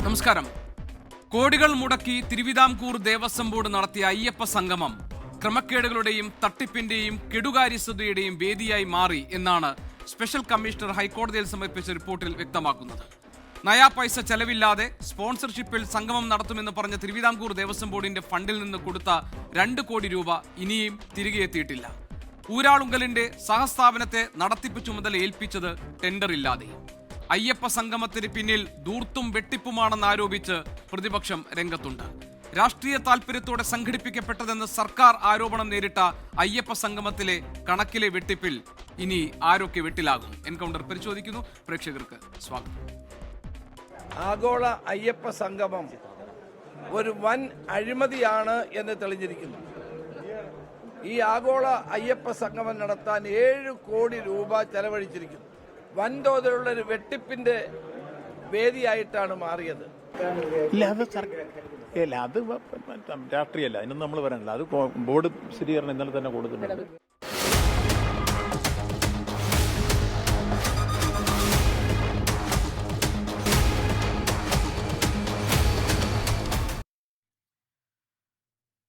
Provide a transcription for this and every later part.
നമസ്കാരം. കോടികൾ മുടക്കി തിരുവിതാംകൂർ ദേവസ്വം ബോർഡ് നടത്തിയ അയ്യപ്പ സംഗമം ക്രമക്കേടുകളുടെയും തട്ടിപ്പിന്റെയും കെടുകാര്യസ്ഥതയുടെയും വേദിയായി മാറി എന്നാണ് സ്പെഷ്യൽ കമ്മീഷണർ ഹൈക്കോടതിയിൽ സമർപ്പിച്ച റിപ്പോർട്ടിൽ വ്യക്തമാക്കുന്നത്. നയാ പൈസ ചെലവില്ലാതെ സ്പോൺസർഷിപ്പിൽ സംഗമം നടത്തുമെന്ന് പറഞ്ഞ തിരുവിതാംകൂർ ദേവസ്വം ബോർഡിന്റെ ഫണ്ടിൽ നിന്ന് കൊടുത്ത 2 കോടി രൂപ ഇനിയും തിരികെ എത്തിയിട്ടില്ല. ഊരാളുങ്കലിന്റെ സഹസ്ഥാപനത്തെ നടത്തിപ്പ് ചുമതല ഏൽപ്പിച്ചത് ടെൻഡറില്ലാതെ. അയ്യപ്പ സംഗമത്തിന് പിന്നിൽ ധൂർത്തും വെട്ടിപ്പുമാണെന്ന് ആരോപിച്ച് പ്രതിപക്ഷം രംഗത്തുണ്ട്. രാഷ്ട്രീയ താൽപര്യത്തോടെ സംഘടിപ്പിക്കപ്പെട്ടതെന്ന് സർക്കാർ ആരോപണം നേരിട്ട അയ്യപ്പ സംഗമത്തിലെ കണക്കിലെ വെട്ടിപ്പിൽ ഇനി ആരൊക്കെ വെട്ടിലാകും? എൻകൗണ്ടർ പരിശോധിക്കുന്നു. പ്രേക്ഷകർക്ക് സ്വാഗതം. ആഗോള അയ്യപ്പ സംഗമം ഒരു വൻ അഴിമതിയാണ് എന്ന് തെളിഞ്ഞിരിക്കുന്നു. ഈ ആഗോള അയ്യപ്പ സംഗമം നടത്താൻ 7 കോടി രൂപ ചെലവഴിച്ചിരിക്കുന്നു. വൻതോതിലുള്ള ഒരു വെട്ടിപ്പിന്റെ വേദിയായിട്ടാണ് മാറിയത്. അത് രാഷ്ട്രീയമല്ല, അതിനൊന്നും നമ്മൾ പറയാനില്ല. അത് ബോർഡ് സ്ഥിരീകരണം ഇന്നലെ തന്നെ കൊടുത്തിട്ടുണ്ട്.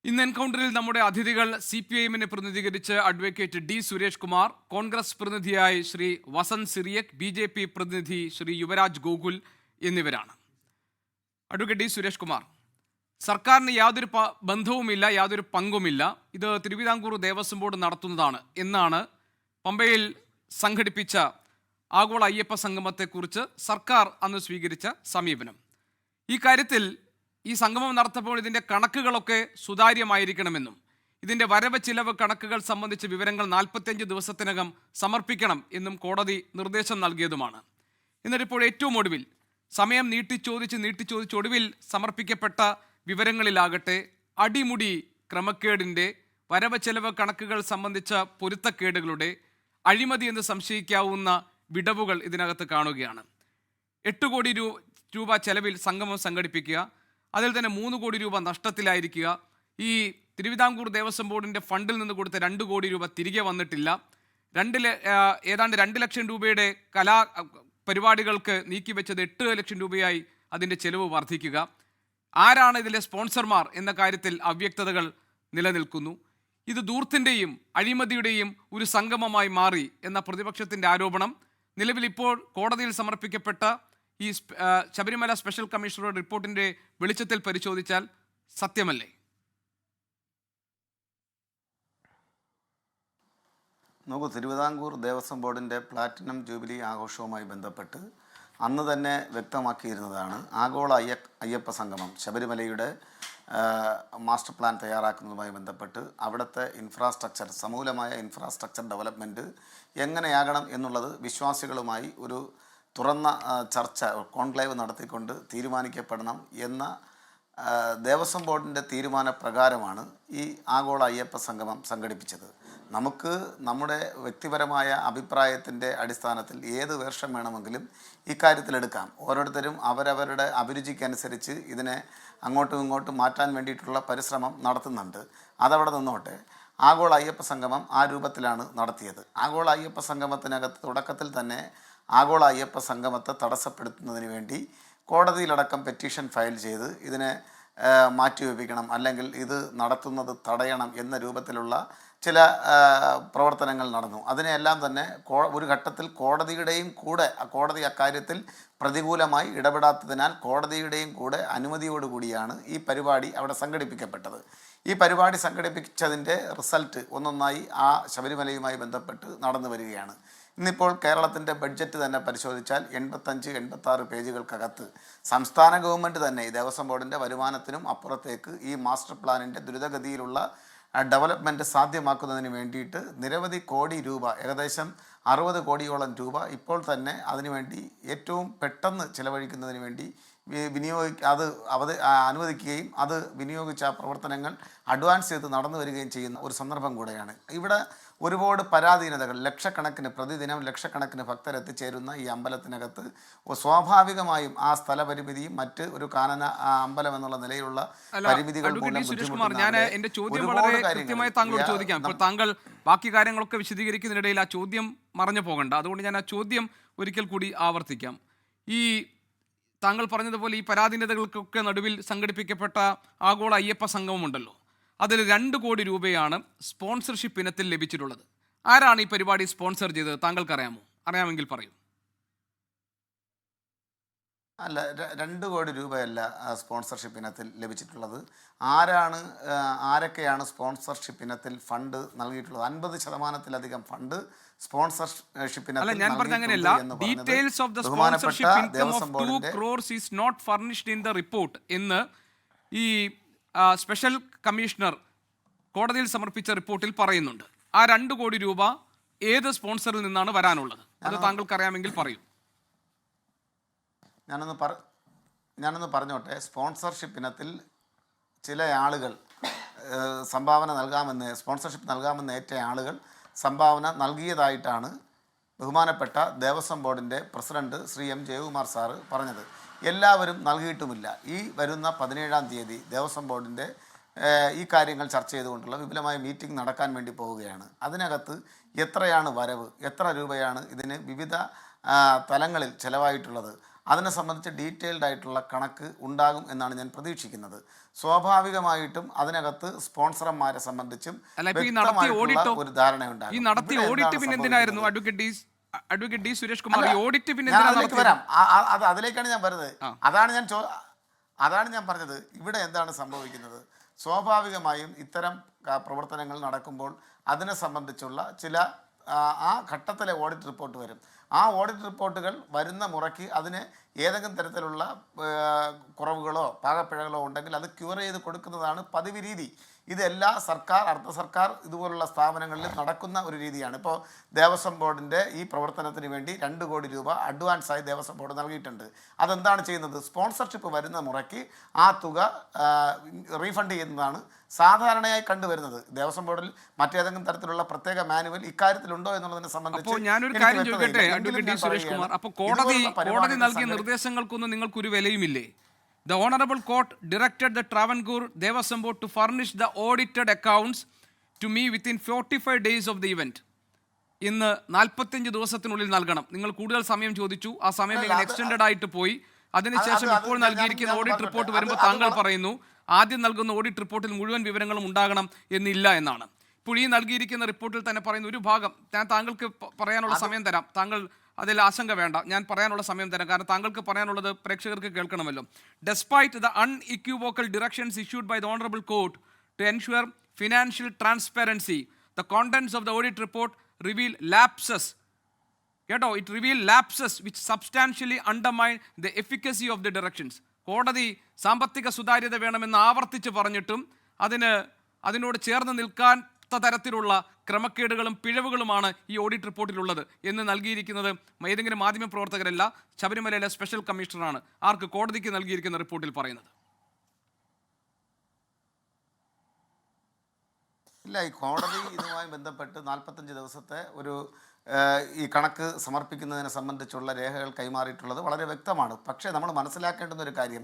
ഇന്ന് എൻകൗണ്ടറിൽ നമ്മുടെ അതിഥികൾ CPIM-നെ പ്രതിനിധീകരിച്ച് അഡ്വക്കേറ്റ് D. സുരേഷ് കുമാർ, കോൺഗ്രസ് പ്രതിനിധിയായി ശ്രീ വസന്ത് സിറിയക്, BJP പ്രതിനിധി ശ്രീ യുവരാജ് ഗോകുൽ എന്നിവരാണ്. Advocate D. സുരേഷ് കുമാർ, സർക്കാരിന് യാതൊരു ബന്ധവുമില്ല, യാതൊരു പങ്കുമില്ല, ഇത് തിരുവിതാംകൂർ ദേവസ്വം ബോർഡ് നടത്തുന്നതാണ് എന്നാണ് പമ്പയിൽ സംഘടിപ്പിച്ച ആഗോള അയ്യപ്പ സംഗമത്തെക്കുറിച്ച് സർക്കാർ അന്ന് സ്വീകരിച്ച സമീപനം. ഈ കാര്യത്തിൽ ഈ സംഗമം നടത്തപ്പോൾ ഇതിൻ്റെ കണക്കുകളൊക്കെ സുതാര്യമായിരിക്കണമെന്നും ഇതിൻ്റെ വരവ് ചിലവ് കണക്കുകൾ സംബന്ധിച്ച വിവരങ്ങൾ 45 ദിവസത്തിനകം സമർപ്പിക്കണം എന്നും കോടതി നിർദ്ദേശം നൽകിയതുമാണ്. എന്നിട്ടിപ്പോൾ ഏറ്റവും ഒടുവിൽ സമയം നീട്ടിച്ചോദിച്ച് ഒടുവിൽ സമർപ്പിക്കപ്പെട്ട വിവരങ്ങളിലാകട്ടെ അടിമുടി ക്രമക്കേടിൻ്റെ, വരവ് ചെലവ് കണക്കുകൾ സംബന്ധിച്ച പൊരുത്തക്കേടുകളുടെ, അഴിമതി എന്ന് സംശയിക്കാവുന്ന വിടവുകൾ ഇതിനകത്ത് കാണുകയാണ്. 8 കോടി രൂപ ചെലവിൽ സംഗമം സംഘടിപ്പിക്കുക, അതിൽ തന്നെ 3 കോടി രൂപ നഷ്ടത്തിലായിരിക്കുക, ഈ തിരുവിതാംകൂർ ദേവസ്വം ബോർഡിൻ്റെ ഫണ്ടിൽ നിന്ന് കൊടുത്ത 2 കോടി രൂപ തിരികെ വന്നിട്ടില്ല, ഏതാണ്ട് 2 ലക്ഷം രൂപയുടെ കലാ പരിപാടികൾക്ക് നീക്കിവെച്ചത് 8 ലക്ഷം രൂപയായി അതിൻ്റെ ചെലവ് വർദ്ധിക്കുക, ആരാണ് ഇതിലെ സ്പോൺസർമാർ എന്ന കാര്യത്തിൽ അവ്യക്തതകൾ നിലനിൽക്കുന്നു. ഇത് ധൂർത്തിൻ്റെയും അഴിമതിയുടെയും ഒരു സംഗമമായി മാറി എന്ന പ്രതിപക്ഷത്തിൻ്റെ ആരോപണം നിലവിൽ ഇപ്പോൾ കോടതിയിൽ സമർപ്പിക്കപ്പെട്ട ഈ ശബരിമല സ്പെഷ്യൽ കമ്മീഷണറുടെ റിപ്പോർട്ടിന്റെ വെളിച്ചത്തിൽ പരിശോധിച്ചാൽ സത്യമല്ലേ? നോക്കൂ, തിരുവിതാംകൂർ ദേവസ്വം ബോർഡിൻ്റെ പ്ലാറ്റിനം ജൂബിലി ആഘോഷവുമായി ബന്ധപ്പെട്ട് അന്ന് തന്നെ വ്യക്തമാക്കിയിരുന്നതാണ് ആഗോള അയ്യപ്പ സംഗമം ശബരിമലയുടെ മാസ്റ്റർ പ്ലാൻ തയ്യാറാക്കുന്നതുമായി ബന്ധപ്പെട്ട് അവിടുത്തെ ഇൻഫ്രാസ്ട്രക്ചർ, സമൂലമായ ഇൻഫ്രാസ്ട്രക്ചർ ഡെവലപ്മെൻറ്റ് എങ്ങനെയാകണം എന്നുള്ളത് വിശ്വാസികളുമായി ഒരു തുറന്ന ചർച്ച, കോൺക്ലേവ് നടത്തിക്കൊണ്ട് തീരുമാനിക്കപ്പെടണം എന്ന ദേവസ്വം ബോർഡിൻ്റെ തീരുമാനപ്രകാരമാണ് ഈ ആഗോള അയ്യപ്പ സംഗമം സംഘടിപ്പിച്ചത്. നമുക്ക് നമ്മുടെ വ്യക്തിപരമായ അഭിപ്രായത്തിൻ്റെ അടിസ്ഥാനത്തിൽ ഏത് വേർഷം വേണമെങ്കിലും ഇക്കാര്യത്തിലെടുക്കാം. ഓരോരുത്തരും അവരവരുടെ അഭിരുചിക്കനുസരിച്ച് ഇതിനെ അങ്ങോട്ടും ഇങ്ങോട്ടും മാറ്റാൻ വേണ്ടിയിട്ടുള്ള പരിശ്രമം നടത്തുന്നുണ്ട്. അതവിടെ നിന്നോട്ടെ. ആഗോള അയ്യപ്പ സംഗമം ആ രൂപത്തിലാണ് നടത്തിയത്. ആഗോള അയ്യപ്പ സംഗമത്തിനകത്ത് തുടക്കത്തിൽ തന്നെ ആഗോള അയ്യപ്പ സംഗമത്തെ തടസ്സപ്പെടുത്തുന്നതിന് വേണ്ടി കോടതിയിലടക്കം പെറ്റീഷൻ ഫയൽ ചെയ്ത് ഇതിനെ മാറ്റിവെപ്പിക്കണം, അല്ലെങ്കിൽ ഇത് നടത്തുന്നത് തടയണം എന്ന രൂപത്തിലുള്ള ചില പ്രവർത്തനങ്ങൾ നടന്നു. അതിനെല്ലാം തന്നെ ഒരു ഘട്ടത്തിൽ കോടതി അക്കാര്യത്തിൽ പ്രതികൂലമായി ഇടപെടാത്തതിനാൽ കോടതിയുടെയും കൂടെ അനുമതിയോടുകൂടിയാണ് ഈ പരിപാടി അവിടെ സംഘടിപ്പിക്കപ്പെട്ടത്. ഈ പരിപാടി സംഘടിപ്പിച്ചതിൻ്റെ റിസൾട്ട് ഒന്നൊന്നായി ആ ശബരിമലയുമായി ബന്ധപ്പെട്ട് നടന്നു വരികയാണ്. ഇന്നിപ്പോൾ കേരളത്തിൻ്റെ ബഡ്ജറ്റ് തന്നെ പരിശോധിച്ചാൽ 85-86 പേജുകൾക്കകത്ത് സംസ്ഥാന ഗവൺമെൻറ് തന്നെ ഈ ദേവസ്വം ബോർഡിൻ്റെ വരുമാനത്തിനും അപ്പുറത്തേക്ക് ഈ മാസ്റ്റർ പ്ലാനിൻ്റെ ദ്രുതഗതിയിലുള്ള ഡെവലപ്മെൻറ്റ് സാധ്യമാക്കുന്നതിന് വേണ്ടിയിട്ട് നിരവധി കോടി രൂപ, ഏകദേശം 60 കോടിയോളം രൂപ ഇപ്പോൾ തന്നെ അതിനുവേണ്ടി ഏറ്റവും പെട്ടെന്ന് ചിലവഴിക്കുന്നതിന് വേണ്ടി അനുവദിക്കുകയും അത് വിനിയോഗിച്ച പ്രവർത്തനങ്ങൾ അഡ്വാൻസ് ചെയ്ത് നടന്നു വരികയും ചെയ്യുന്ന ഒരു സന്ദർഭം കൂടെയാണ്. ഇവിടെ ഒരുപാട് പരാധീനതകൾ, പ്രതിദിനം ലക്ഷക്കണക്കിന് ഭക്തർ എത്തിച്ചേരുന്ന ഈ അമ്പലത്തിനകത്ത് സ്വാഭാവികമായും ആ സ്ഥലപരിമിതിയും മറ്റ് ഒരു കാനന അമ്പലം എന്നുള്ള നിലയിലുള്ള പരിമിതികൾ ഞാൻ എന്റെ ചോദ്യം വളരെ കൃത്യമായി താങ്കളോട് ചോദിക്കാം. ഇപ്പോൾ താങ്കൾ ബാക്കി കാര്യങ്ങളൊക്കെ വിശദീകരിക്കുന്നതിനിടയിൽ ആ ചോദ്യം മറഞ്ഞു പോകണ്ട. അതുകൊണ്ട് ഞാൻ ആ ചോദ്യം ഒരിക്കൽ കൂടി ആവർത്തിക്കാം. ഈ താങ്കൾ പറഞ്ഞതുപോലെ ഈ പരാധീനതകൾക്കൊക്കെ നടുവിൽ സംഘടിപ്പിക്കപ്പെട്ട ആഗോള അയ്യപ്പ സംഗമമുണ്ടല്ലോ, അതിൽ 2 കോടി രൂപയാണ് സ്പോൺസർഷിപ്പ് ഇനത്തിൽ ലഭിച്ചിട്ടുള്ളത്. ആരാണ് ഈ പരിപാടി സ്പോൺസർ ചെയ്തത്? താങ്കൾക്കറിയാമോ? അറിയാമെങ്കിൽ പറയൂ. അല്ല, 2 കോടി രൂപയല്ല സ്പോൺസർഷിപ്പ് ഇനത്തിൽ ലഭിച്ചിട്ടുള്ളത്. ആരൊക്കെയാണ് സ്പോൺസർഷിപ്പ് ഇനത്തിൽ ഫണ്ട് നൽകിയിട്ടുള്ളത്? 50%-ലധികം ഫണ്ട് സ്പോൺസർഷിപ്പ് അല്ല, ഇനത്തിൽ ഞാൻ പറഞ്ഞ അങ്ങനെയല്ല. Details of the sponsorship income of 2 crores is not furnished in the report എന്ന് ഈ സ്പെഷ്യൽ കമ്മീഷണർ കോടതിയിൽ സമർപ്പിച്ച റിപ്പോർട്ടിൽ പറയുന്നുണ്ട്. ആ 2 കോടി രൂപ ഏത് സ്പോൺസറിൽ നിന്നാണ് വരാനുള്ളത്? അത് താങ്കൾക്ക് അറിയാമെങ്കിൽ പറയൂ. ഞാനൊന്ന് പറഞ്ഞോട്ടെ. സ്പോൺസർഷിപ്പ് ഇനത്തിൽ ചില ആളുകൾ സ്പോൺസർഷിപ്പ് നൽകാമെന്ന് ഏറ്റ ആളുകൾ സംഭാവന നൽകിയതായിട്ടാണ് ബഹുമാനപ്പെട്ട ദേവസ്വം ബോർഡിൻ്റെ president Shri M Jayakumar sir പറഞ്ഞത്. എല്ലാവരും നൽകിയിട്ടുമില്ല. ഈ വരുന്ന 17-ാം തീയതി ദേവസ്വം ബോർഡിൻ്റെ ഈ കാര്യങ്ങൾ ചർച്ച ചെയ്തുകൊണ്ടുള്ള വിപുലമായ മീറ്റിംഗ് നടക്കാൻ വേണ്ടി പോവുകയാണ്. അതിനകത്ത് എത്രയാണ് വരവ്, എത്ര രൂപയാണ് ഇതിന് വിവിധ തലങ്ങളിൽ ചിലവായിട്ടുള്ളത്, അതിനെ സംബന്ധിച്ച് ഡീറ്റെയിൽഡ് ആയിട്ടുള്ള കണക്ക് ഉണ്ടാകും എന്നാണ് ഞാൻ പ്രതീക്ഷിക്കുന്നത്. സ്വാഭാവികമായിട്ടും അതിനകത്ത് സ്പോൺസർമാരെ സംബന്ധിച്ചും ഒരു ധാരണയുണ്ടാകും. അതിലേക്കാണ് ഞാൻ വരുന്നത്. അതാണ് ഞാൻ പറഞ്ഞത്. ഇവിടെ എന്താണ് സംഭവിക്കുന്നത്? സ്വാഭാവികമായും ഇത്തരം പ്രവർത്തനങ്ങൾ നടക്കുമ്പോൾ അതിനെ സംബന്ധിച്ചുള്ള ചില ആ ഘട്ടത്തിലെ ഓഡിറ്റ് റിപ്പോർട്ട് വരും. ആ ഓഡിറ്റ് റിപ്പോർട്ടുകൾ വരുന്ന മുറയ്ക്ക് അതിന് ഏതെങ്കിലും തരത്തിലുള്ള കുറവുകളോ പാകപ്പിഴകളോ ഉണ്ടെങ്കിൽ അത് ക്യൂർ ചെയ്ത് കൊടുക്കുന്നതാണ് പതിവ് രീതി. ഇതെല്ലാ സർക്കാർ, അർദ്ധ സർക്കാർ ഇതുപോലുള്ള സ്ഥാപനങ്ങളിൽ നടക്കുന്ന ഒരു രീതിയാണ്. ഇപ്പോൾ ദേവസ്വം ബോർഡിൻ്റെ ഈ പ്രവർത്തനത്തിന് വേണ്ടി 2 കോടി രൂപ അഡ്വാൻസായി ദേവസ്വം ബോർഡ് നൽകിയിട്ടുണ്ട്. അതെന്താണ് ചെയ്യുന്നത്? സ്പോൺസർഷിപ്പ് വരുന്ന മുറയ്ക്ക് ആ തുക റീഫണ്ട് ചെയ്യുന്നതാണ് സാധാരണയായി കണ്ടുവരുന്നത്. ദേവസ്വം ബോർഡിൽ മറ്റേതെങ്കിലും തരത്തിലുള്ള പ്രത്യേക മാനുവൽ ഇക്കാര്യത്തിലുണ്ടോ എന്നുള്ളതിനെ സംബന്ധിച്ച് ഞാനൊരു കാര്യം ചോദിക്കട്ടെ അഡ്വക്കേറ്റ് സുരേഷ് കുമാർ. അപ്പോൾ കോടതി നൽകിയ നിർദ്ദേശങ്ങൾക്കൊന്നും നിങ്ങൾക്കൊരു വിലയുമില്ലേ? The Honorable Court directed the Travancore Devaswam Board to furnish the audited accounts to me within 45 days of the event. ഇന്ന് 45 ദിവസത്തിനുള്ളിൽ നൽകണം. നിങ്ങൾ കൂടുതൽ സമയം ചോദിച്ചു. ആ സമയം ഇങ്ങനെ എക്സ്റ്റെൻഡഡ് ആയിട്ട് പോയി. അതിനുശേഷം ഇപ്പോൾ നൽകിയിരിക്കുന്ന ഓഡിറ്റ് റിപ്പോർട്ട് വരുമ്പോൾ താങ്കൾ പറയുന്നു ആദ്യം നൽകുന്ന ഓഡിറ്റ് റിപ്പോർട്ടിൽ മുഴുവൻ വിവരങ്ങളും ഉണ്ടാകണം എന്നില്ല എന്നാണ്. ഇപ്പോൾ ഈ നൽകിയിരിക്കുന്ന റിപ്പോർട്ടിൽ തന്നെ പറയുന്ന ഒരു ഭാഗം ഞാൻ താങ്കൾക്ക് പറയാനുള്ള സമയം തരാം. താങ്കൾ അതിൽ ആശങ്ക വേണ്ട, ഞാൻ പറയാനുള്ള സമയം തരാം. കാരണം താങ്കൾക്ക് പറയാനുള്ളത് പ്രേക്ഷകർക്ക് കേൾക്കണമല്ലോ. Despite the unequivocal directions issued by the Honorable Court to ensure financial transparency, the contents of the audit report reveal lapses. കേട്ടോ, it reveal lapses which substantially undermine the efficacy of the directions. കോടതി സാമ്പത്തിക സുതാര്യത വേണമെന്ന് ആവർത്തിച്ച് പറഞ്ഞിട്ടും അതിനോട് ചേർന്ന് നിൽക്കാൻ തരത്തിലുള്ള ക്രമക്കേടുകളും പിഴവുകളുമാണ് ഈ ഓഡിറ്റ് റിപ്പോർട്ടിലുള്ളത് എന്ന് നൽകിയിരിക്കുന്നത് ഏതെങ്കിലും മാധ്യമ പ്രവർത്തകരല്ല, ശബരിമലയിലെ സ്പെഷ്യൽ കമ്മീഷണറാണ്. ആർക്ക്? കോടതിക്ക് നൽകിയിരിക്കുന്ന റിപ്പോർട്ടിൽ പറയുന്നത്. ഇല്ല, ഈ കോടതി ഇതുമായി ബന്ധപ്പെട്ട് 45 ദിവസത്തെ ഒരു ഈ കണക്ക് സമർപ്പിക്കുന്നതിനെ സംബന്ധിച്ചുള്ള രേഖകൾ കൈമാറിയിട്ടുള്ളത് വളരെ വ്യക്തമാണ്. പക്ഷേ നമ്മൾ മനസ്സിലാക്കേണ്ടുന്ന ഒരു കാര്യം,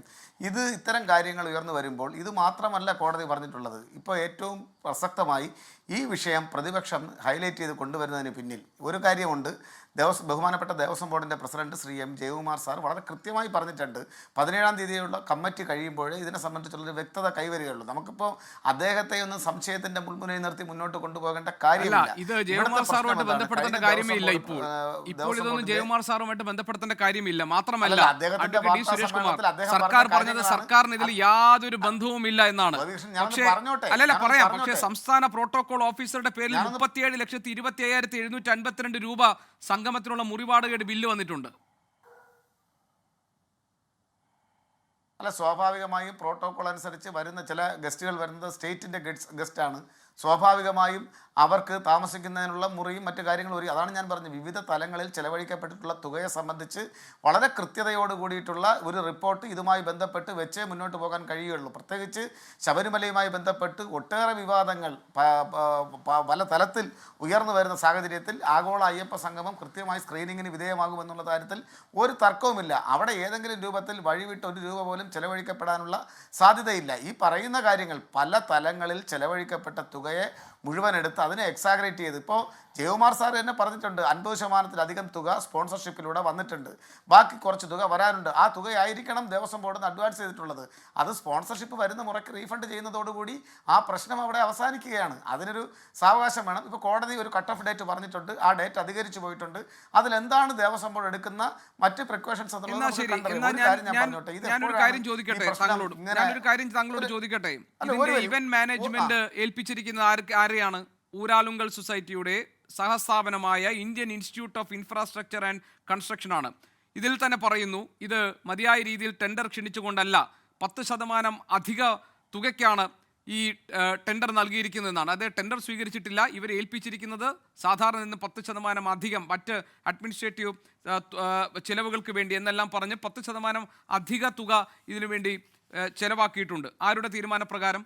ഇത്തരം കാര്യങ്ങൾ ഉയർന്നു വരുമ്പോൾ ഇത് മാത്രമല്ല കോടതി പറഞ്ഞിട്ടുള്ളത്. ഇപ്പോൾ ഏറ്റവും പ്രസക്തമായി ഈ വിഷയം പ്രതിപക്ഷം ഹൈലൈറ്റ് ചെയ്ത് കൊണ്ടുവരുന്നതിന് പിന്നിൽ ഒരു കാര്യമുണ്ട്. ബഹുമാനപ്പെട്ട ദേവസ്വം ബോർഡിൻ്റെ president Shri M Jayakumar sir വളരെ കൃത്യമായി പറഞ്ഞിട്ടുണ്ട്. 17-ാം തീയതിയുള്ള കമ്മിറ്റി കഴിയുമ്പോഴേ ഇതിനെ സംബന്ധിച്ചുള്ളൊരു വ്യക്തത കൈവരികയുള്ളൂ. നമുക്കിപ്പോൾ അദ്ദേഹത്തെ ഒന്നും സംശയത്തിന്റെ മുൾമുനയിൽ നിർത്തി മുന്നോട്ട് കൊണ്ടുപോകേണ്ട കാര്യമില്ല. ഇത് ജയകുമാർ സാറുമായിട്ട് ബന്ധപ്പെടുത്തേണ്ട കാര്യമേ ഇല്ല. ഇപ്പോൾ ഇതൊന്നും ജയകുമാർ സാറുമായിട്ട് ബന്ധപ്പെടുത്തേണ്ട കാര്യമില്ല. മാത്രമല്ല സുരേഷ് കുമാർ, സർക്കാർ പറഞ്ഞത് സർക്കാരിന് ഇതിൽ യാതൊരു ബന്ധവുമില്ല എന്നാണ്. പക്ഷേ പറയാം, പക്ഷേ സംസ്ഥാന പ്രോട്ടോകോൾ ഓഫീസറുടെ പേരിൽ 37,25,752 രൂപ സംഗമത്തിനുള്ള മുറിവാടകയുടെ ബില്ല് വന്നിട്ടുണ്ട്. സ്വാഭാവികമായും പ്രോട്ടോകോൾ അനുസരിച്ച് വരുന്ന ചില ഗസ്റ്റുകൾ വരുന്നത് സ്റ്റേറ്റിൻ്റെ ഗസ്റ്റാണ്. സ്വാഭാവികമായും അവർക്ക് താമസിക്കുന്നതിനുള്ള മുറിയും മറ്റു കാര്യങ്ങളും ഒരുക്കി. അതാണ് ഞാൻ പറഞ്ഞത്, വിവിധ തലങ്ങളിൽ ചെലവഴിക്കപ്പെട്ടിട്ടുള്ള തുകയെ സംബന്ധിച്ച് വളരെ കൃത്യതയോട് കൂടിയിട്ടുള്ള ഒരു റിപ്പോർട്ട് ഇതുമായി ബന്ധപ്പെട്ട് വെച്ചേ മുന്നോട്ട് പോകാൻ കഴിയുകയുള്ളൂ. പ്രത്യേകിച്ച് ശബരിമലയുമായി ബന്ധപ്പെട്ട് ഒട്ടേറെ വിവാദങ്ങൾ പല തലത്തിൽ ഉയർന്നു വരുന്ന സാഹചര്യത്തിൽ ആഗോള അയ്യപ്പ സംഗമം കൃത്യമായി സ്ക്രീനിങ്ങിന് വിധേയമാകുമെന്നുള്ള കാര്യത്തിൽ ഒരു തർക്കവുമില്ല. അവിടെ ഏതെങ്കിലും രൂപത്തിൽ വഴിവിട്ട് 1 രൂപ പോലും ചെലവഴിക്കപ്പെടാനുള്ള സാധ്യതയില്ല. ഈ പറയുന്ന കാര്യങ്ങൾ പല തലങ്ങളിൽ ചെലവഴിക്കപ്പെട്ട തുക തുകയെ മുഴുവൻ എടുത്ത് അതിനെ എക്സാഗ്രേറ്റ് ചെയ്ത് ഇപ്പോൾ ജയകുമാർ സാർ തന്നെ പറഞ്ഞിട്ടുണ്ട് 50%-ലധികം തുക സ്പോൺസർഷിപ്പിലൂടെ വന്നിട്ടുണ്ട്, ബാക്കി കുറച്ച് തുക വരാനുണ്ട്. ആ തുകയായിരിക്കണം ദേവസ്വം ബോർഡിൽ നിന്ന് അഡ്വാൻസ് ചെയ്തിട്ടുള്ളത്. അത് സ്പോൺസർഷിപ്പ് വരുന്ന മുറയ്ക്ക് റീഫണ്ട് ചെയ്യുന്നതോടുകൂടി ആ പ്രശ്നം അവിടെ അവസാനിക്കുകയാണ്. അതിനൊരു സാവകാശം വേണം. ഇപ്പോൾ കോടതി ഒരു കട്ട് ഓഫ് ഡേറ്റ് പറഞ്ഞിട്ടുണ്ട്, ആ ഡേറ്റ് അധികരിച്ചു പോയിട്ടുണ്ട്. അതിലെന്താണ് ദേവസ്വം ബോർഡ് എടുക്കുന്ന മറ്റ് പ്രിക്കോഷൻസ് ഞാനൊരു കാര്യം താങ്കളോട് ചോദിക്കട്ടെ. ഇവന്റ് മാനേജ്മെന്റ് ഏൽപ്പിച്ചിരിക്കുന്നത് ആരെയാണ്? ഊരാലുങ്കൽ സൊസൈറ്റിയുടെ സഹസ്ഥാപനമായ Indian institute of infrastructure and construction ആണ്. ഇതിൽ തന്നെ പറയുന്നു, ഇത് മതിയായ രീതിയിൽ ടെൻഡർ ക്ഷണിച്ചുകൊണ്ടല്ല 10% അധിക തുകയ്ക്കാണ് ഈ ടെൻഡർ നൽകിയിരിക്കുന്നതെന്നാണ്. അത് ടെൻഡർ സ്വീകരിച്ചിട്ടില്ല, ഇവർ ഏൽപ്പിച്ചിരിക്കുന്നത് സാധാരണ നിന്ന് 10% അധികം മറ്റ് അഡ്മിനിസ്ട്രേറ്റീവ് ചിലവുകൾക്ക് വേണ്ടി എന്നെല്ലാം പറഞ്ഞ് 10% അധിക തുക ഇതിനു വേണ്ടി ചെലവാക്കിയിട്ടുണ്ട്. ആരുടെ തീരുമാനപ്രകാരം?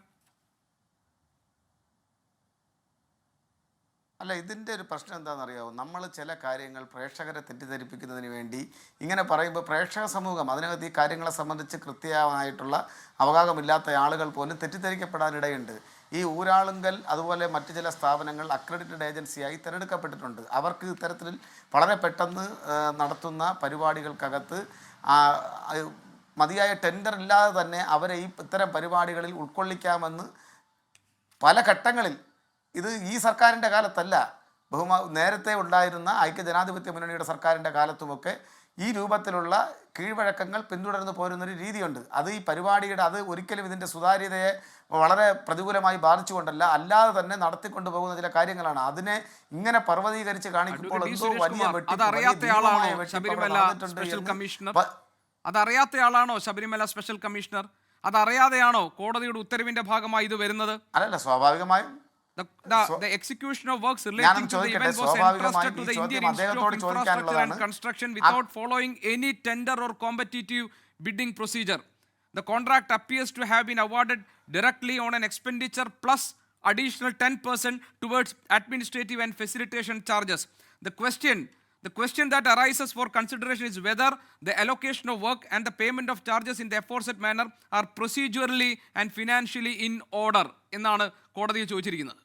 അല്ല, ഇതിൻ്റെ ഒരു പ്രശ്നം എന്താണെന്നറിയാമോ? നമ്മൾ ചില കാര്യങ്ങൾ പ്രേക്ഷകരെ തെറ്റിദ്ധരിപ്പിക്കുന്നതിന് വേണ്ടി ഇങ്ങനെ പറയുമ്പോൾ പ്രേക്ഷക സമൂഹം അതിനകത്ത് ഈ കാര്യങ്ങളെ സംബന്ധിച്ച് കൃത്യമായിട്ടുള്ള അവഗാഹമില്ലാത്ത ആളുകൾ പോലും തെറ്റിദ്ധരിക്കപ്പെടാനിടയുണ്ട്. ഈ ഊരാളുങ്കൽ അതുപോലെ മറ്റ് ചില സ്ഥാപനങ്ങൾ അക്രഡിറ്റഡ് ഏജൻസിയായി തിരഞ്ഞെടുക്കപ്പെട്ടിട്ടുണ്ട്. അവർക്ക് ഇത്തരത്തിൽ വളരെ പെട്ടെന്ന് നടത്തുന്ന പരിപാടികൾക്കകത്ത് മതിയായ ടെൻഡർ ഇല്ലാതെ തന്നെ അവരെ ഇത്തരം പരിപാടികളിൽ ഉൾക്കൊള്ളിക്കാമെന്ന് പല ഘട്ടങ്ങളിൽ, ഇത് ഈ സർക്കാരിൻ്റെ കാലത്തല്ല, നേരത്തെ ഉണ്ടായിരുന്ന ഐക്യജനാധിപത്യ മുന്നണിയുടെ സർക്കാരിൻ്റെ കാലത്തുമൊക്കെ ഈ രൂപത്തിലുള്ള കീഴ്വഴക്കങ്ങൾ പിന്തുടർന്ന് പോരുന്നൊരു രീതിയുണ്ട്. അത് ഈ പരിപാടിയുടെ അത് ഒരിക്കലും ഇതിൻ്റെ സുതാര്യതയെ വളരെ പ്രതികൂലമായി ബാധിച്ചുകൊണ്ടല്ല, അല്ലാതെ തന്നെ നടത്തിക്കൊണ്ടു പോകുന്ന ചില കാര്യങ്ങളാണ്. അതിനെ ഇങ്ങനെ പർവ്വതീകരിച്ച് കാണിക്കുമ്പോൾ എന്തോ വലിയ അതറിയാത്തയാളാണോ ശബരിമല സ്പെഷ്യൽ കമ്മീഷണർ? അതറിയാതെയാണോ കോടതിയുടെ ഉത്തരവിന്റെ ഭാഗമായി ഇത് വരുന്നത്? അല്ലല്ല, സ്വാഭാവികമായും The execution of works relating to the event was entrusted to the Indian Institute of Infrastructure and Construction without following any tender or competitive bidding procedure. The contract appears to have been awarded directly on an expenditure plus additional 10% towards administrative and facilitation charges. The question that arises for consideration is whether the allocation of work and the payment of charges in the aforesaid manner are procedurally and financially in order എന്നാണ് കോടതിയെ ചോദിച്ചിരിക്കുന്നത്.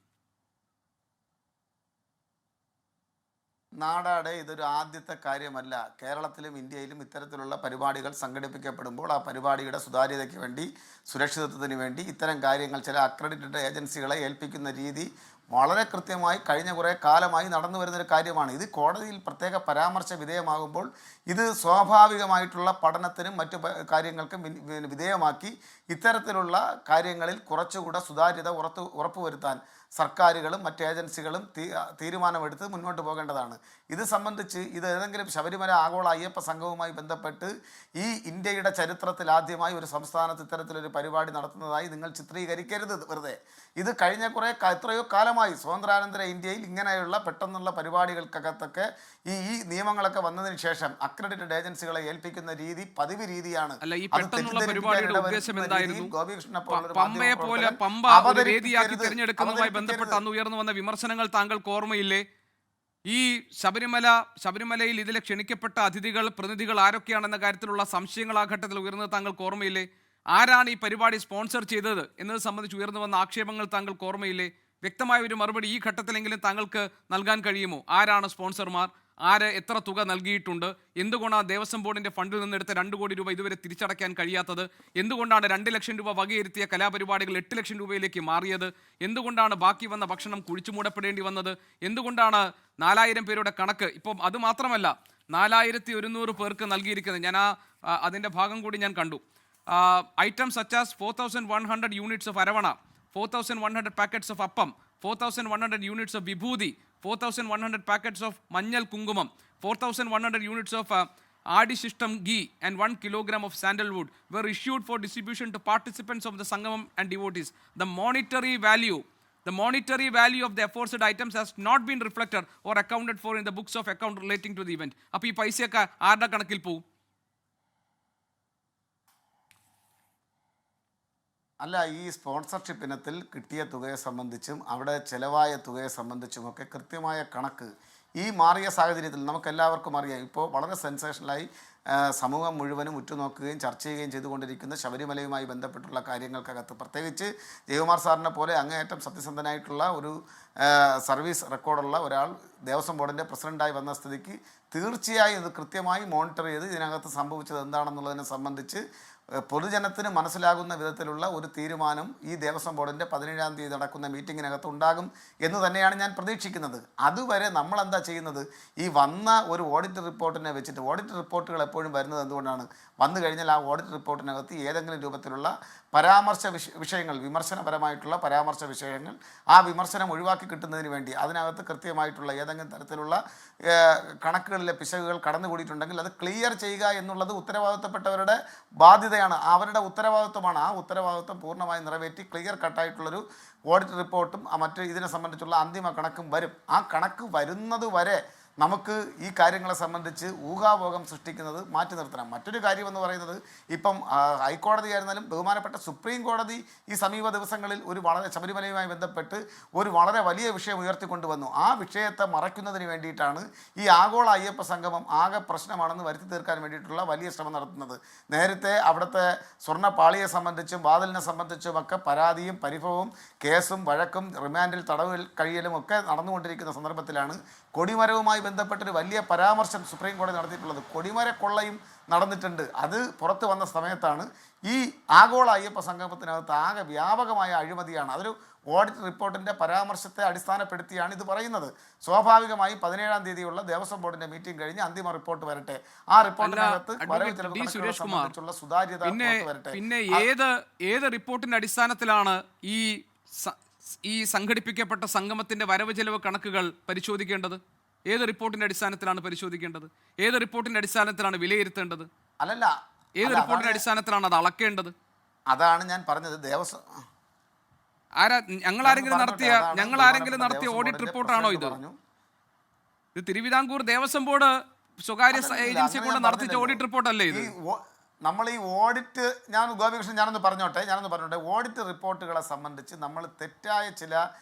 നാടാടെ ഇതൊരു ആദ്യത്തെ കാര്യമല്ല. കേരളത്തിലും ഇന്ത്യയിലും ഇത്തരത്തിലുള്ള പരിപാടികൾ സംഘടിപ്പിക്കപ്പെടുമ്പോൾ ആ പരിപാടിയുടെ സുതാര്യതയ്ക്ക് വേണ്ടി, സുരക്ഷിതത്വത്തിന് വേണ്ടി ഇത്തരം കാര്യങ്ങൾ ചില അക്രഡിറ്റഡ് ഏജൻസികളെ ഏൽപ്പിക്കുന്ന രീതി വളരെ കൃത്യമായി കഴിഞ്ഞ കുറേ കാലമായി നടന്നു വരുന്നൊരു കാര്യമാണ്. ഇത് കോടതിയിൽ പ്രത്യേക പരാമർശ വിധേയമാകുമ്പോൾ ഇത് സ്വാഭാവികമായിട്ടുള്ള പഠനത്തിനും മറ്റു കാര്യങ്ങൾക്കും വിധേയമാക്കി ഇത്തരത്തിലുള്ള കാര്യങ്ങളിൽ കുറച്ചുകൂടെ സുതാര്യത ഉറപ്പുവരുത്താൻ സർക്കാരുകളും മറ്റ് ഏജൻസികളും തീരുമാനമെടുത്ത് മുന്നോട്ട് പോകേണ്ടതാണ്. ഇത് സംബന്ധിച്ച് ഇത് ഏതെങ്കിലും ശബരിമല ആഗോള അയ്യപ്പ സംഘവുമായി ബന്ധപ്പെട്ട് ഈ ഇന്ത്യയുടെ ചരിത്രത്തിൽ ആദ്യമായി ഒരു സംസ്ഥാനത്ത് ഇത്തരത്തിലൊരു പരിപാടി നടത്തുന്നതായി നിങ്ങൾ ചിത്രീകരിക്കരുത് വെറുതെ. ഇത് കഴിഞ്ഞ എത്രയോ കാലമായി സ്വാതന്ത്ര്യാനന്തര ഇന്ത്യയിൽ ഇങ്ങനെയുള്ള പെട്ടെന്നുള്ള പരിപാടികൾക്കകത്തൊക്കെ ഈ നിയമങ്ങളൊക്കെ വന്നതിന് ശേഷം അക്രഡിറ്റഡ് ഏജൻസികളെ ഏൽപ്പിക്കുന്ന രീതി പതിവ് രീതിയാണ്. ബന്ധപ്പെട്ട് അന്ന് ഉയർന്നു വന്ന വിമർശനങ്ങൾ താങ്കൾക്ക് ഓർമ്മയില്ലേ? ഈ ശബരിമലയിൽ ഇതിലെ ക്ഷണിക്കപ്പെട്ട പ്രതിനിധികൾ ആരൊക്കെയാണെന്ന കാര്യത്തിലുള്ള സംശയങ്ങൾ ആ ഘട്ടത്തിൽ ഉയർന്നത് താങ്കൾക്ക് ഓർമ്മയില്ലേ? ആരാണ് ഈ പരിപാടി സ്പോൺസർ ചെയ്തത് എന്നത് സംബന്ധിച്ച് ഉയർന്നു വന്ന ആക്ഷേപങ്ങൾ താങ്കൾക്ക് ഓർമ്മയില്ലേ? വ്യക്തമായ ഒരു മറുപടി ഈ ഘട്ടത്തിലെങ്കിലും താങ്കൾക്ക് നൽകാൻ കഴിയുമോ? ആരാണ് സ്പോൺസർമാർ? ആര് എത്ര തുക നൽകിയിട്ടുണ്ട്? എന്തുകൊണ്ടാണ് ദേവസ്വം ബോർഡിന്റെ ഫണ്ടിൽ നിന്നെടുത്ത 2 കോടി രൂപ ഇതുവരെ തിരിച്ചടയ്ക്കാൻ കഴിയാത്തത്? എന്തുകൊണ്ടാണ് 2 ലക്ഷം രൂപ വകയിരുത്തിയ കലാപരിപാടികൾ 8 ലക്ഷം രൂപയിലേക്ക് മാറിയത്? എന്തുകൊണ്ടാണ് ബാക്കി വന്ന ഭക്ഷണം കുഴിച്ചുമൂടപ്പെടേണ്ടി വന്നത്? എന്തുകൊണ്ടാണ് 4000 പേരുടെ കണക്ക് ഇപ്പം അത് മാത്രമല്ല 4100 പേർക്ക് നൽകിയിരിക്കുന്നത്? ഞാൻ അതിൻ്റെ ഭാഗം കൂടി ഞാൻ കണ്ടു. Items such as 4100 units of Aravana, 4100 packets of Appam, 4100 units of Vibhuti, 4100 packets of Manjal Kungumam, 4100 units of Adishishtam ghee and 1 kilogram of sandalwood were issued for distribution to participants of the Sangamam and devotees. The monetary value of the aforesaid items has not been reflected or accounted for in the books of account relating to the event. അപ്പോൾ ഈ പൈസയൊക്കെ ആരുടെ കണക്കിൽ പോകും? അല്ല, ഈ sponsorship ഇനത്തിൽ കിട്ടിയ തുകയെ സംബന്ധിച്ചും അവിടെ ചിലവായ തുകയെ സംബന്ധിച്ചുമൊക്കെ കൃത്യമായ കണക്ക് ഈ മാറിയ സാഹചര്യത്തിൽ നമുക്കെല്ലാവർക്കും അറിയാം. ഇപ്പോൾ വളരെ സെൻസേഷനലായി സമൂഹം മുഴുവനും ഉറ്റുനോക്കുകയും ചർച്ച ചെയ്യുകയും ചെയ്തുകൊണ്ടിരിക്കുന്ന ശബരിമലയുമായി ബന്ധപ്പെട്ടുള്ള കാര്യങ്ങൾക്കകത്ത്, പ്രത്യേകിച്ച് ജയകുമാർ സാറിനെ പോലെ അങ്ങേയറ്റം സത്യസന്ധനായിട്ടുള്ള ഒരു സർവീസ് റെക്കോർഡുള്ള ഒരാൾ ദേവസ്വം ബോർഡിൻ്റെ പ്രസിഡൻ്റായി വന്ന സ്ഥിതിക്ക് തീർച്ചയായും ഇത് കൃത്യമായി മോണിറ്റർ ചെയ്ത് ഇതിനകത്ത് സംഭവിച്ചത് എന്താണെന്നുള്ളതിനെ സംബന്ധിച്ച് പൊതുജനത്തിന് മനസ്സിലാകുന്ന വിധത്തിലുള്ള ഒരു തീരുമാനം ഈ ദേവസ്വം ബോർഡിൻ്റെ 17-ാം തീയതി നടക്കുന്ന മീറ്റിങ്ങിനകത്ത് ഉണ്ടാകും എന്ന് തന്നെയാണ് ഞാൻ പ്രതീക്ഷിക്കുന്നത്. അതുവരെ നമ്മളെന്താ ചെയ്യുന്നത്? ഈ വന്ന ഒരു ഓഡിറ്റ് റിപ്പോർട്ടിനെ വെച്ചിട്ട്, ഓഡിറ്റ് റിപ്പോർട്ടുകൾ എപ്പോഴും വരുന്നത് എന്തുകൊണ്ടാണ്? വന്നു കഴിഞ്ഞാൽ ആ ഓഡിറ്റ് റിപ്പോർട്ടിനകത്ത് ഏതെങ്കിലും രൂപത്തിലുള്ള പരാമർശ വിഷയങ്ങൾ, വിമർശനപരമായിട്ടുള്ള പരാമർശ വിഷയങ്ങൾ, ആ വിമർശനം ഒഴിവാക്കി കിട്ടുന്നതിന് വേണ്ടി അതിനകത്ത് കൃത്യമായിട്ടുള്ള ഏതെങ്കിലും തരത്തിലുള്ള കണക്കുകളിലെ പിശകുകൾ കടന്നുകൂടിയിട്ടുണ്ടെങ്കിൽ അത് ക്ലിയർ ചെയ്യുക എന്നുള്ളത് ഉത്തരവാദിത്തപ്പെട്ടവരുടെ ബാധ്യതയാണ്, അവരുടെ ഉത്തരവാദിത്വമാണ്. ആ ഉത്തരവാദിത്വം പൂർണ്ണമായി നിറവേറ്റി ക്ലിയർ കട്ടായിട്ടുള്ളൊരു ഓഡിറ്റ് റിപ്പോർട്ടും മറ്റ് ഇതിനെ സംബന്ധിച്ചുള്ള അന്തിമ കണക്കും വരും. ആ കണക്ക് വരുന്നത് വരെ നമുക്ക് ഈ കാര്യങ്ങളെ സംബന്ധിച്ച് ഊഹാഭോഗം സൃഷ്ടിക്കുന്നത് മാറ്റി നിർത്തണം. മറ്റൊരു കാര്യമെന്ന് പറയുന്നത്, ഇപ്പം ഹൈക്കോടതി ആയിരുന്നാലും ബഹുമാനപ്പെട്ട സുപ്രീം കോടതി ഈ സമീപ ദിവസങ്ങളിൽ ഒരു വളരെ ശബരിമലയുമായി ബന്ധപ്പെട്ട് ഒരു വളരെ വലിയ വിഷയം ഉയർത്തിക്കൊണ്ടുവന്നു. ആ വിഷയത്തെ മറയ്ക്കുന്നതിന് വേണ്ടിയിട്ടാണ് ഈ ആഗോള അയ്യപ്പ സംഗമം ആകെ പ്രശ്നമാണെന്ന് വരുത്തി തീർക്കാൻ വേണ്ടിയിട്ടുള്ള വലിയ ശ്രമം നടത്തുന്നത്. നേരത്തെ അവിടുത്തെ സ്വർണ്ണപ്പാളിയെ സംബന്ധിച്ചും വാതിലിനെ സംബന്ധിച്ചുമൊക്കെ പരാതിയും പരിഭവവും കേസും വഴക്കും റിമാൻഡിൽ തടവിൽ കഴിയലും ഒക്കെ നടന്നുകൊണ്ടിരിക്കുന്ന സന്ദർഭത്തിലാണ് കൊടിമരവുമായി ബന്ധപ്പെട്ടൊരു വലിയ പരാമർശം സുപ്രീം കോടതി നടത്തിയിട്ടുള്ളത്. കൊടിമര കൊള്ളയും നടന്നിട്ടുണ്ട്. അത് പുറത്ത് വന്ന സമയത്താണ് ഈ ആഗോള അയ്യപ്പ സംഗമത്തിനകത്ത് ആകെ വ്യാപകമായ അഴിമതിയാണ്. അതൊരു ഓഡിറ്റ് റിപ്പോർട്ടിൻ്റെ പരാമർശത്തെ അടിസ്ഥാനപ്പെടുത്തിയാണ് ഇത് പറയുന്നത്. സ്വാഭാവികമായി 17-ാം തീയതിയുള്ള ദേവസ്വം ബോർഡിന്റെ മീറ്റിംഗ് കഴിഞ്ഞ് അന്തിമ റിപ്പോർട്ട് വരട്ടെ. ആ റിപ്പോർട്ടിനകത്ത് സംബന്ധിച്ചുള്ള സുതാര്യത വരട്ടെ. പിന്നെ ഏത് റിപ്പോർട്ടിന്റെ അടിസ്ഥാനത്തിലാണ് ഈ സംഘടിപ്പിക്കപ്പെട്ട സംഗമത്തിന്റെ വരവ് ചെലവ് കണക്കുകൾ പരിശോധിക്കേണ്ടത്? ഏത് റിപ്പോർട്ടിന്റെ അടിസ്ഥാനത്തിലാണ് പരിശോധിക്കേണ്ടത്? ഏത് റിപ്പോർട്ടിന്റെ അടിസ്ഥാനത്തിലാണ് വിലയിരുത്തേണ്ടത്? അല്ലല്ല, ഏത് റിപ്പോർട്ടിന്റെ അടിസ്ഥാനത്തിലാണ് അത് അളക്കേണ്ടത്? അതാണ് ഞാൻ പറഞ്ഞത്. ദേവസ്വം ഞങ്ങൾ ആരെങ്കിലും നടത്തിയ ഓഡിറ്റ് റിപ്പോർട്ടാണോ ഇത്? ഇത് തിരുവിതാംകൂർ ദേവസ്വം ബോർഡ് സ്വകാര്യ ഏജൻസി കൊണ്ട് നടത്തിച്ച ഓഡിറ്റ് റിപ്പോർട്ടല്ലേ ഇത്? നമ്മൾ ഈ ഓഡിറ്റ്, ഗോപികൃഷ്ണൻ ഞാനൊന്ന് പറഞ്ഞോട്ടെ. ഓഡിറ്റ് റിപ്പോർട്ടുകളെ സംബന്ധിച്ച് നമ്മൾ തെറ്റായ ചില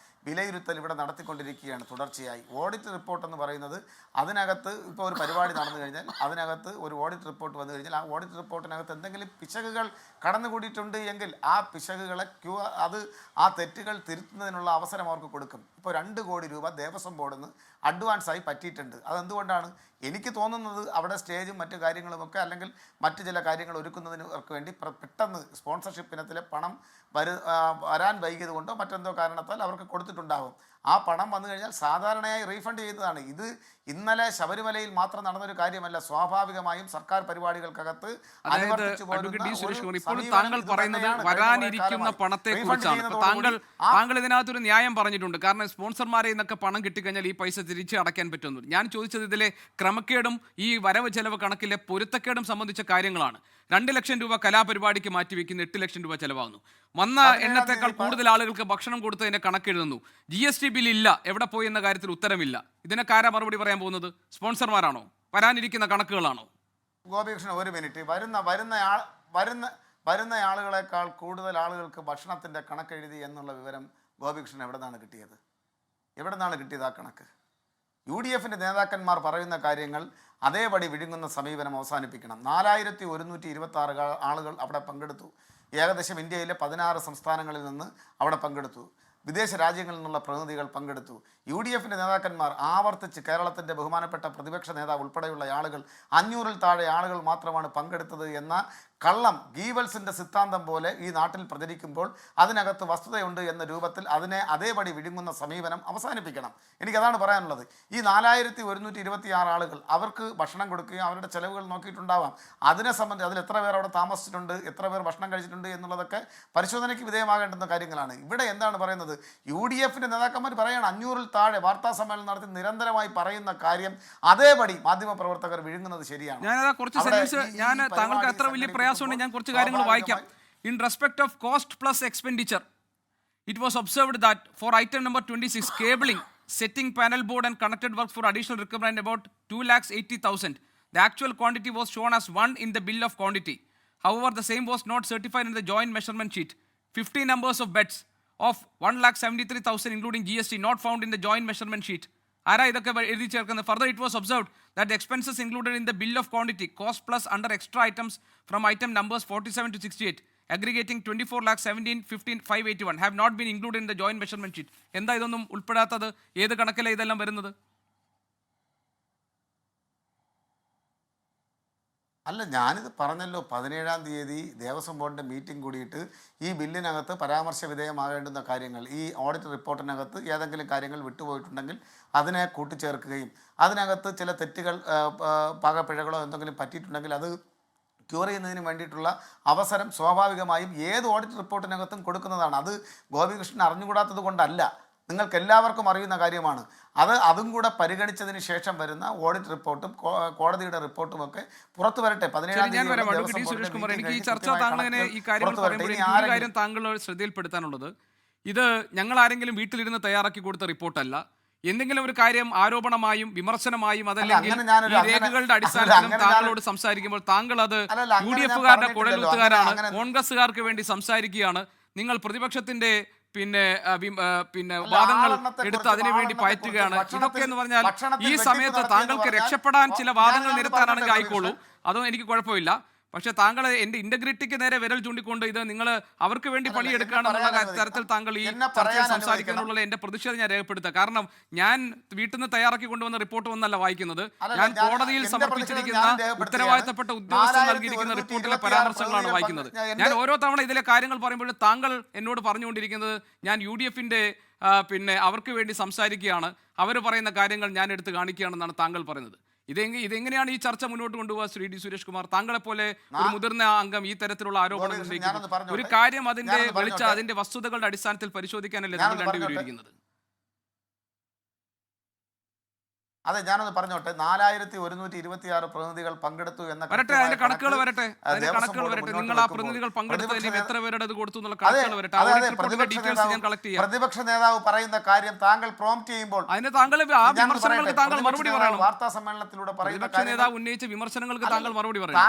വിലയിരുത്തൽ ഇവിടെ നടത്തിക്കൊണ്ടിരിക്കുകയാണ് തുടർച്ചയായി. ഓഡിറ്റ് റിപ്പോർട്ട് എന്ന് പറയുന്നത് അതിനകത്ത് ഇപ്പോൾ ഒരു പരിപാടി നടന്നു കഴിഞ്ഞാൽ അതിനകത്ത് ഒരു ഓഡിറ്റ് റിപ്പോർട്ട് വന്നു കഴിഞ്ഞാൽ ആ ഓഡിറ്റ് റിപ്പോർട്ടിനകത്ത് എന്തെങ്കിലും പിശകുകൾ കടന്നുകൂടിയിട്ടുണ്ട് എങ്കിൽ ആ പിശകുകളെ ആ തെറ്റുകൾ തിരുത്തുന്നതിനുള്ള അവസരം അവർക്ക് കൊടുക്കും. ഇപ്പോൾ 2 കോടി രൂപ ദേവസ്വം ബോർഡിൽ നിന്ന് അഡ്വാൻസായി പറ്റിയിട്ടുണ്ട്. അതെന്തുകൊണ്ടാണ്? എനിക്ക് തോന്നുന്നത് അവിടെ സ്റ്റേജും മറ്റു കാര്യങ്ങളുമൊക്കെ അല്ലെങ്കിൽ മറ്റു ചില കാര്യങ്ങൾ ഒരുക്കുന്നതിന് വേണ്ടി പെട്ടെന്ന് സ്പോൺസർഷിപ്പ് ഇനത്തിലെ പണം വരാൻ വൈകിയത് കൊണ്ടോ മറ്റെന്തോ കാരണത്താൽ അവർക്ക് കൊടുത്തിട്ടുണ്ടാകും. ആ പണം വന്നു കഴിഞ്ഞാൽ സാധാരണയായി റീഫണ്ട് ചെയ്യുന്നതാണ്. ഇത് ഇന്നലെ ശബരിമലയിൽ മാത്രം നടന്നൊരു കാര്യമല്ല. സ്വാഭാവികമായും സർക്കാർ പരിപാടികൾക്കകത്ത് ഇപ്പോൾ താങ്കൾ പറയുന്നത് വരാനിരിക്കുന്ന പണത്തെ കുറിച്ചാണ്. താങ്കൾ ഇതിനകത്തൊരു ന്യായം പറഞ്ഞിട്ടുണ്ട്. കാരണം സ്പോൺസർമാരെ നിന്നൊക്കെ പണം കിട്ടിക്കഴിഞ്ഞാൽ ഈ പൈസ തിരിച്ച് അടയ്ക്കാൻ പറ്റുന്നു. ഞാൻ ചോദിച്ചത് ഇതിലെ ക്രമക്കേടും ഈ വരവ് ചെലവ് കണക്കിലെ പൊരുത്തക്കേടും സംബന്ധിച്ച കാര്യങ്ങളാണ്. 2 ലക്ഷം രൂപ കലാപരിപാടിക്ക് മാറ്റിവെക്കുന്ന 8 ലക്ഷം രൂപ ചെലവാകുന്നു. വന്ന എണ്ണത്തേക്കാൾ കൂടുതൽ ആളുകൾക്ക് ഭക്ഷണം കൊടുത്തതിന്റെ കണക്കെഴുതുന്നു. GST ബിൽ ഇല്ല, എവിടെ പോയി എന്ന കാര്യത്തിൽ ഉത്തരമില്ല. ഇതിനൊക്കെ ആരാ മറുപടി പറയാൻ പോകുന്നത്? സ്പോൺസർമാരാണോ? വരാനിരിക്കുന്ന കണക്കുകളാണോ? ഗോപികൃഷ്ണൻ, ഒരു മിനിറ്റ്. വരുന്ന ആളുകളെക്കാൾ കൂടുതൽ ആളുകൾക്ക് ഭക്ഷണത്തിന്റെ കണക്കെഴുതി എന്നുള്ള വിവരം ഗോപികൃഷ്ണൻ എവിടെ നിന്നാണ് കിട്ടിയത്? ആ കണക്ക് UDFന്റെ നേതാക്കന്മാർ പറയുന്ന കാര്യങ്ങൾ അതേപടി വിഴുങ്ങുന്ന സമീപനം അവസാനിപ്പിക്കണം. 4126 ആളുകൾ അവിടെ പങ്കെടുത്തു. ഏകദേശം ഇന്ത്യയിലെ 16 സംസ്ഥാനങ്ങളിൽ നിന്ന് അവിടെ പങ്കെടുത്തു. വിദേശ രാജ്യങ്ങളിൽ നിന്നുള്ള പ്രതിനിധികൾ പങ്കെടുത്തു. UDFന്റെ നേതാക്കന്മാർ ആവർത്തിച്ച് കേരളത്തിൻ്റെ ബഹുമാനപ്പെട്ട പ്രതിപക്ഷ നേതാവ് ഉൾപ്പെടെയുള്ള ആളുകൾ 500-ൽ താഴെ ആളുകൾ മാത്രമാണ് പങ്കെടുത്തത് എന്ന കള്ളം ഗീവൽസിൻ്റെ സിദ്ധാന്തം പോലെ ഈ നാട്ടിൽ പ്രചരിക്കുമ്പോൾ അതിനകത്ത് വസ്തുതയുണ്ട് എന്ന രൂപത്തിൽ അതിനെ അതേപടി വിഴുങ്ങുന്ന സമീപനം അവസാനിപ്പിക്കണം. എനിക്കതാണ് പറയാനുള്ളത്. ഈ 4126 ആളുകൾ അവർക്ക് ഭക്ഷണം കൊടുക്കുകയും അവരുടെ ചെലവുകൾ നോക്കിയിട്ടുണ്ടാവാം. അതിനെ സംബന്ധിച്ച് അതിൽ എത്ര പേർ അവിടെ താമസിച്ചിട്ടുണ്ട്, എത്ര പേർ ഭക്ഷണം കഴിച്ചിട്ടുണ്ട് എന്നുള്ളതൊക്കെ പരിശോധനയ്ക്ക് വിധേയമാകേണ്ടുന്ന കാര്യങ്ങളാണ്. ഇവിടെ എന്താണ് പറയുന്നത്? UDFന്റെ നേതാക്കന്മാർ പറയാണ് 500-ൽ താഴെ വാർത്താ സമ്മേളനം നടത്തി നിരന്തരമായി പറയുന്ന കാര്യം അതേപടി മാധ്യമപ്രവർത്തകർ വിഴുങ്ങുന്നത് ശരിയാണ്. താങ്കൾക്ക് അത്ര വലിയ ഞാൻ കുറച്ച് കാര്യങ്ങൾ വായിക്കാം. In respect of cost plus expenditure, it was observed that for item number 26, cabling, setting panel board and connected work for additional requirement about 2,80,000. The actual quantity was shown as 1 in the bill of quantity. However, the same was not certified in the joint measurement sheet. 50 numbers of beds of 1,73,000 including GST not found in the joint measurement sheet. ആരാ ഇതൊക്കെ എഴുതി ചേർക്കുന്നത്? Further it was observed that expenses included in the bill of quantity cost plus under extra items from item numbers 47 to 68 aggregating 24,17,15,581 have not been included in the joint measurement sheet. എന്താ ഇതൊന്നും ഉൾപ്പെടാത്തത്? ഏത് കണക്കിലാണ് ഇതെല്ലാം വരുന്നത്? അല്ല, ഞാനിത് പറഞ്ഞല്ലോ, 17-ാം തീയതി ദേവസ്വം ബോർഡിൻ്റെ മീറ്റിംഗ് കൂടിയിട്ട് ഈ ബില്ലിനകത്ത് പരാമർശ വിധേയമാകേണ്ടുന്ന കാര്യങ്ങൾ, ഈ ഓഡിറ്റ് റിപ്പോർട്ടിനകത്ത് ഏതെങ്കിലും കാര്യങ്ങൾ വിട്ടുപോയിട്ടുണ്ടെങ്കിൽ അതിനെ കൂട്ടിച്ചേർക്കുകയും അതിനകത്ത് ചില തെറ്റുകൾ പാകപ്പിഴകളോ എന്തെങ്കിലും പറ്റിയിട്ടുണ്ടെങ്കിൽ അത് ക്യൂർ ചെയ്യുന്നതിന് വേണ്ടിയിട്ടുള്ള അവസരം സ്വാഭാവികമായും ഏത് ഓഡിറ്റ് റിപ്പോർട്ടിനകത്തും കൊടുക്കുന്നതാണ്. അത് ഗോപികൃഷ്ണൻ അറിഞ്ഞുകൂടാത്തത് കൊണ്ടല്ല, നിങ്ങൾക്ക് എല്ലാവർക്കും അറിയുന്ന കാര്യമാണ്. അതും കൂടെ പരിഗണിച്ചതിന് ശേഷം വരുന്ന ഓഡിറ്റ് റിപ്പോർട്ടും കോടതിയുടെ റിപ്പോർട്ടും ഒക്കെ പുറത്തു വരട്ടെ. 17-ാം തീയതി സുരേഷ് കുമാർ, എനിക്ക് ഈ ചർച്ച താങ്കളെ ഈ കാര്യങ്ങൾ പറയുമ്പോൾ ഒരു കാര്യം താങ്കൾ ശ്രദ്ധയിൽപ്പെടുത്താനുള്ളത്, ഇത് ഞങ്ങൾ ആരെങ്കിലും വീട്ടിലിരുന്ന് തയ്യാറാക്കി കൊടുത്ത റിപ്പോർട്ടല്ല. എന്തെങ്കിലും ഒരു കാര്യം ആരോപണമായും വിമർശനമായും അതല്ലെങ്കിൽ ഈ രേഖകളുടെ അടിസ്ഥാനത്തിലും താങ്കളോട് സംസാരിക്കുമ്പോൾ താങ്കൾ അത് UDF-കാരുടെ കുഴലൂത്തുകാരാണ്, കോൺഗ്രസ്സുകാർക്ക് വേണ്ടി സംസാരിക്കുകയാണ്, നിങ്ങൾ പ്രതിപക്ഷത്തിന്റെ പിന്നെ വാദങ്ങൾ എടുത്ത് അതിനു വേണ്ടി പയറ്റുകയാണ്. ഇതൊക്കെ എന്ന് പറഞ്ഞാൽ ഈ സമയത്ത് താങ്കൾക്ക് രക്ഷപ്പെടാൻ ചില വാദങ്ങൾ നിരത്താനാണെങ്കിൽ ആയിക്കോളൂ, അതോ എനിക്ക് കുഴപ്പമില്ല. പക്ഷെ താങ്കൾ എന്റെ ഇന്റഗ്രിറ്റിക്ക് നേരെ വിരൽ ചൂണ്ടിക്കൊണ്ട് ഇത് നിങ്ങൾ അവർക്ക് വേണ്ടി പണിയെടുക്കുകയാണെന്നുള്ള തരത്തിൽ താങ്കൾ ഈ ചർച്ചയിൽ സംസാരിക്കുന്നതിനുള്ള എന്റെ പ്രതിഷേധം ഞാൻ രേഖപ്പെടുത്തുക. കാരണം ഞാൻ വീട്ടിൽ നിന്ന് തയ്യാറാക്കി കൊണ്ടുവന്ന റിപ്പോർട്ട് ഒന്നല്ല വായിക്കുന്നത്, ഞാൻ കോടതിയിൽ സമർപ്പിച്ചിരിക്കുന്ന ഉത്തരവാദിത്തപ്പെട്ട ഉദ്യോഗസ്ഥർ നൽകിയിരിക്കുന്ന റിപ്പോർട്ടിലെ പരാമർശങ്ങളാണ് വായിക്കുന്നത്. ഞാൻ ഓരോ തവണ ഇതിലെ കാര്യങ്ങൾ പറയുമ്പോൾ താങ്കൾ എന്നോട് പറഞ്ഞുകൊണ്ടിരിക്കുന്നത് ഞാൻ UDF-ന്റെ അവർക്ക് വേണ്ടി സംസാരിക്കുകയാണ്, അവർ പറയുന്ന കാര്യങ്ങൾ ഞാൻ എടുത്ത് കാണിക്കുകയാണെന്നാണ് താങ്കൾ പറയുന്നത്. ഇതെങ്ങനെയാണ് ഈ ചർച്ച മുന്നോട്ട് കൊണ്ടുപോകുക? ശ്രീ D. സുരേഷ് കുമാർ, താങ്കളെ പോലെ ഒരു മുതിർന്ന അംഗം ഈ തരത്തിലുള്ള ആരോപണം ഉന്നയിക്കുന്നു. ഒരു കാര്യം അതിന്റെ വസ്തുതകളുടെ അടിസ്ഥാനത്തിൽ പരിശോധിക്കാനല്ലേ നിങ്ങൾ രണ്ടുപേരും ഇരിക്കുന്നത്? അതെ, ഞാനൊന്ന് പറഞ്ഞോട്ടെ. 4126 പ്രതിനിധികൾ പങ്കെടുത്തു എന്ന വരട്ടെ, അതിന്റെ കണക്കുകൾ വരട്ടെ. നിങ്ങൾ ആ പ്രതിനിധികൾ പങ്കെടുത്തതിൽ എത്ര പേരുടെ ഇത് കൊടുത്തു എന്നുള്ള കണക്കുകൾ വരട്ടെ. ഞാൻ കളക്ട് ചെയ്യാം. പ്രതിപക്ഷ നേതാവ് പറയുന്ന കാര്യം താങ്കൾ പ്രോംപ്റ്റ് ചെയ്യുമ്പോൾ അതിന് താങ്കൾ ആ വിമർശനങ്ങൾക്ക് താങ്കൾ മറുപടി പറയണം. വാർത്താ സമ്മേളനത്തിലൂടെ പ്രതിപക്ഷ നേതാവ് ഉന്നയിച്ച വിമർശനങ്ങൾക്ക് താങ്കൾ മറുപടി പറയണം.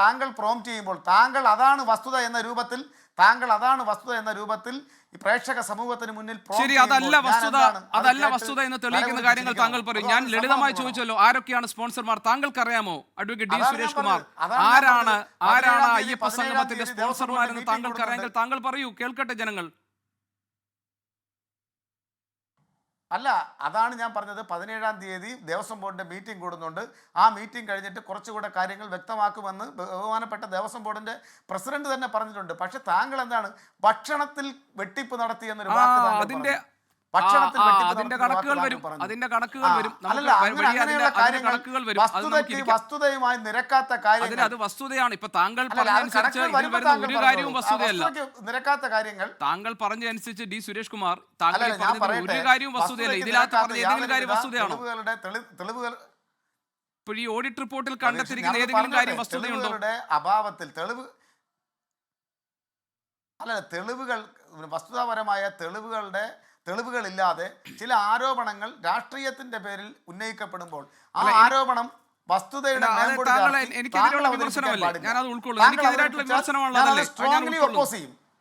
താങ്കൾ പ്രോംപ്റ്റ് ചെയ്യുമ്പോൾ താങ്കൾ അതാണ് വസ്തുത എന്ന രൂപത്തിൽ ഈ പ്രേക്ഷക സമൂഹത്തിന് മുന്നിൽ ശരി, അതല്ല വസ്തുത എന്ന് തെളിയിക്കുന്ന കാര്യങ്ങൾ താങ്കൾ പറയും. ഞാൻ ലളിതമായി ചോദിച്ചല്ലോ, ആരൊക്കെയാണ് സ്പോൺസർമാർ? താങ്കൾക്ക് അറിയാമോ അഡ്വക്കേറ്റ് D. സുരേഷ് കുമാർ? ആരാണ് അയ്യപ്പ സംഗമത്തിന്റെ സ്പോൺസർമാരെന്ന് താങ്കൾക്ക് അറിയാമെങ്കിൽ താങ്കൾ പറയൂ, കേൾക്കട്ടെ ജനങ്ങൾ. അല്ല, അതാണ് ഞാൻ പറഞ്ഞത്. 17-ാം തീയതി ദേവസ്വം ബോർഡിന്റെ മീറ്റിംഗ് കൂടുന്നുണ്ട്. ആ മീറ്റിംഗ് കഴിഞ്ഞിട്ട് കുറച്ചുകൂടെ കാര്യങ്ങൾ വ്യക്തമാക്കുമെന്ന് ബഹുമാനപ്പെട്ട ദേവസ്വം ബോർഡിന്റെ പ്രസിഡന്റ് തന്നെ പറഞ്ഞിട്ടുണ്ട്. പക്ഷെ താങ്കൾ എന്താണ് ഭക്ഷണത്തിൽ വെട്ടിപ്പ് നടത്തി എന്നൊരു വാക്ക് അതിന്റെ കണക്കുകൾ വരും. വസ്തുതയുമായി നിരക്കാത്ത കാര്യങ്ങൾ, അത് വസ്തുതയാണ്. ഇപ്പൊ താങ്കൾ പറഞ്ഞതനുസരിച്ച് ഒരു കാര്യവും വസ്തുതയല്ല. നിരക്കാത്ത കാര്യങ്ങൾ താങ്കൾ പറഞ്ഞതനുസരിച്ച് D. സുരേഷ് കുമാർ, താങ്കൾ ഒരു കാര്യവും വസ്തുതയല്ല. ഇതിനകത്ത് പറഞ്ഞ ഏതെങ്കിലും കാര്യം വസ്തുതയാണോ? തെളിവുകൾ ഇപ്പോൾ ഈ ഓഡിറ്റ് റിപ്പോർട്ടിൽ കണ്ടെത്തിയിരിക്കുന്ന ഏതെങ്കിലും കാര്യം വസ്തുതയുണ്ടോ? അഭാവത്തിൽ തെളിവുകൾ വസ്തുതാപരമായ തെളിവുകളില്ലാതെ ചില ആരോപണങ്ങൾ രാഷ്ട്രീയത്തിന്റെ പേരിൽ ഉന്നയിക്കപ്പെടുമ്പോൾ ആ ആരോപണം വസ്തുതയുടെ എനിക്കെതിരെയുള്ള വിമർശനമല്ലേ? ഞാൻ അത് ഉൾക്കൊള്ളുന്നു. എനിക്കെതിരായിട്ടുള്ള വിമർശനമാണല്ലേ?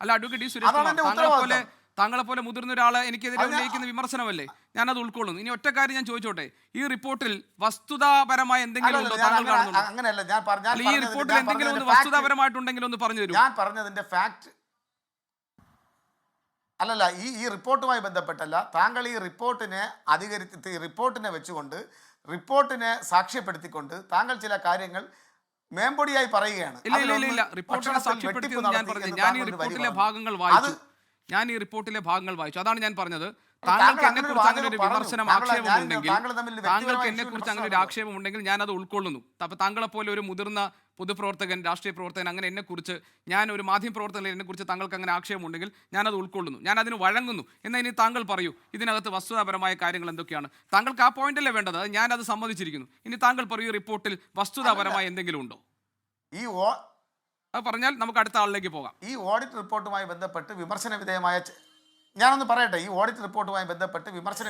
അല്ല, അഡ്വക്കേറ്റ് D. സുരേഷ് കുമാർ, താങ്കളെ പോലെ മുതിർന്ന ഒരാളെ എനിക്കെതിരെ ഉന്നയിക്കുന്ന വിമർശനമല്ലേ? ഞാനത് ഉൾക്കൊള്ളുന്നു. ഇനി ഒറ്റ കാര്യം ഞാൻ ചോദിച്ചോട്ടെ, ഈ റിപ്പോർട്ടിൽ വസ്തുതാപരമായ എന്തെങ്കിലും ഉണ്ടോ താങ്കൾ കാണുന്നുണ്ടോ? ഈ റിപ്പോർട്ടിൽ എന്തെങ്കിലും ഒന്ന് വസ്തുതാപരമായിട്ടുണ്ടെങ്കിലും ഒന്ന് പറഞ്ഞു തരൂ. ഞാൻ പറഞ്ഞതിന്റെ ഫാക്ട് അല്ലല്ല, ഈ റിപ്പോർട്ടുമായി ബന്ധപ്പെട്ടല്ല. താങ്കൾ ഈ റിപ്പോർട്ടിനെ വെച്ചുകൊണ്ട്, റിപ്പോർട്ടിനെ സാക്ഷ്യപ്പെടുത്തിക്കൊണ്ട് താങ്കൾ ചില കാര്യങ്ങൾ മേമ്പൊടിയായി പറയുകയാണ്. ഇല്ല, റിപ്പോർട്ടിനെ സാക്ഷ്യപ്പെടുത്തിയെന്ന് ഞാൻ പറഞ്ഞു. ഞാൻ ഈ റിപ്പോർട്ടിലെ ഭാഗങ്ങൾ വായിച്ചു. അതാണ് ഞാൻ പറഞ്ഞത്. താങ്കൾക്ക് എന്നെ കുറിച്ച് അങ്ങനെ ഒരു വിമർശനം ആക്ഷേപമുണ്ടെങ്കിൽ ഞാൻ അത് ഉൾക്കൊള്ളുന്നു. അപ്പൊ താങ്കളെ പോലെ ഒരു മുതിർന്ന പൊതുപ്രവർത്തകൻ, രാഷ്ട്രീയ പ്രവർത്തകൻ, അങ്ങനെ എന്നെക്കുറിച്ച്, ഞാൻ ഒരു മാധ്യമ പ്രവർത്തകൻ, എന്നെക്കുറിച്ച് താങ്കൾക്ക് അങ്ങനെ ആക്ഷേപമുണ്ടെങ്കിൽ ഞാനത് ഉൾക്കൊള്ളുന്നു, ഞാൻ അതിന് വഴങ്ങുന്നു. എന്നാൽ ഇനി താങ്കൾ പറയൂ, ഇതിനകത്ത് വസ്തുതാപരമായ കാര്യങ്ങൾ എന്തൊക്കെയാണ്? താങ്കൾക്ക് ആ പോയിന്റല്ലേ വേണ്ടത്? ഞാനത് സമ്മതിച്ചിരിക്കുന്നു. ഇനി താങ്കൾ പറയൂ, റിപ്പോർട്ടിൽ വസ്തുതാപരമായ എന്തെങ്കിലും ഉണ്ടോ? അത് പറഞ്ഞാൽ നമുക്ക് അടുത്ത ആളിലേക്ക് പോകാം. ഈ ഓഡിറ്റ് റിപ്പോർട്ടുമായി ബന്ധപ്പെട്ട് വിമർശന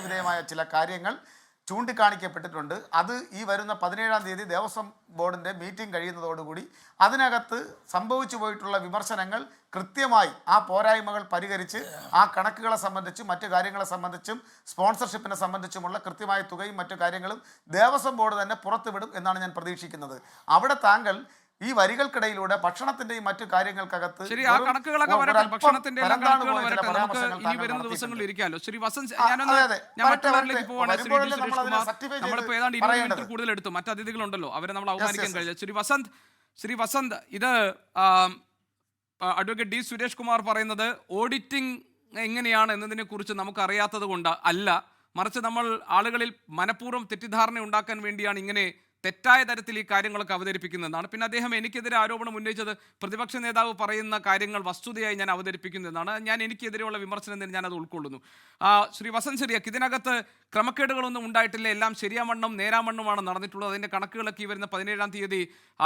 വിധേയമായ ചില കാര്യങ്ങൾ ചൂണ്ടിക്കാണിക്കപ്പെട്ടിട്ടുണ്ട്. അത് ഈ വരുന്ന 17-ാം തീയതി ദേവസ്വം ബോർഡിൻ്റെ മീറ്റിംഗ് കഴിയുന്നതോടുകൂടി അതിനകത്ത് സംഭവിച്ചു പോയിട്ടുള്ള വിമർശനങ്ങൾ കൃത്യമായി ആ പോരായ്മകൾ പരിഹരിച്ച് ആ കണക്കുകളെ സംബന്ധിച്ചും മറ്റു കാര്യങ്ങളെ സംബന്ധിച്ചും സ്പോൺസർഷിപ്പിനെ സംബന്ധിച്ചുമുള്ള കൃത്യമായ തുകയും മറ്റു കാര്യങ്ങളും ദേവസ്വം ബോർഡ് തന്നെ പുറത്തുവിടും എന്നാണ് ഞാൻ പ്രതീക്ഷിക്കുന്നത്. അവിടെ താങ്കൾ ഈ വരികൾക്കിടയിലൂടെ ഭക്ഷണത്തിന്റെയും മറ്റു കാര്യങ്ങൾക്കകത്ത് ശരി, ആ കണക്കുകളൊക്കെ വരട്ടെ, ഭക്ഷണത്തിന്റെ എല്ലാം കണക്കുകൾ വരട്ടെ, നമുക്ക് ഇനി വരുന്ന ദിവസങ്ങളിൽ ഇരിക്കാമല്ലോ. ശ്രീ വസന്ത്, ഞാൻ മറ്റുള്ളവരിലേക്ക് പോവാണ്. ശ്രീ വി സുരേഷ് കുമാർ, നമ്മളിപ്പോൾ ഏതാണ്ട് 20 മിനിറ്റ് കൂടുതൽ എടുത്തു, മറ്റു അതിഥികളുണ്ടല്ലോ, അവരെ നമ്മൾ അവമാനിക്കാൻ കഴിയില്ല. ശ്രീ വസന്ത്, ഇത് അഡ്വക്കേറ്റ് ഡി സുരേഷ് കുമാർ പറയുന്നത് ഓഡിറ്റിംഗ് എങ്ങനെയാണ് എന്നതിനെ കുറിച്ച് നമുക്ക് അറിയാത്തത് കൊണ്ട് അല്ല, മറിച്ച് നമ്മൾ ആളുകളിൽ മനഃപൂർവ്വം തെറ്റിദ്ധാരണ ഉണ്ടാക്കാൻ വേണ്ടിയാണ് ഇങ്ങനെ തെറ്റായ തരത്തിൽ ഈ കാര്യങ്ങളൊക്കെ അവതരിപ്പിക്കുന്നതാണ്. പിന്നെ അദ്ദേഹം എനിക്കെതിരെ ആരോപണം ഉന്നയിച്ചത് പ്രതിപക്ഷ നേതാവ് പറയുന്ന കാര്യങ്ങൾ വസ്തുതയായി ഞാൻ അവതരിപ്പിക്കുന്നതാണ്. എനിക്കെതിരെയുള്ള വിമർശനം ഞാൻ അത് ഉൾക്കൊള്ളുന്നു. ശ്രീ വസന്ത് സിറിയക്, ഇതിനകത്ത് ക്രമക്കേടുകളൊന്നും ഉണ്ടായിട്ടില്ല, എല്ലാം ശരിയാവണ്ണം നേരാവണ്ണമാണ് നടന്നിട്ടുള്ളത്. അതിൻ്റെ കണക്കുകളൊക്കെ ഈ വരുന്ന 17-ാം തീയതി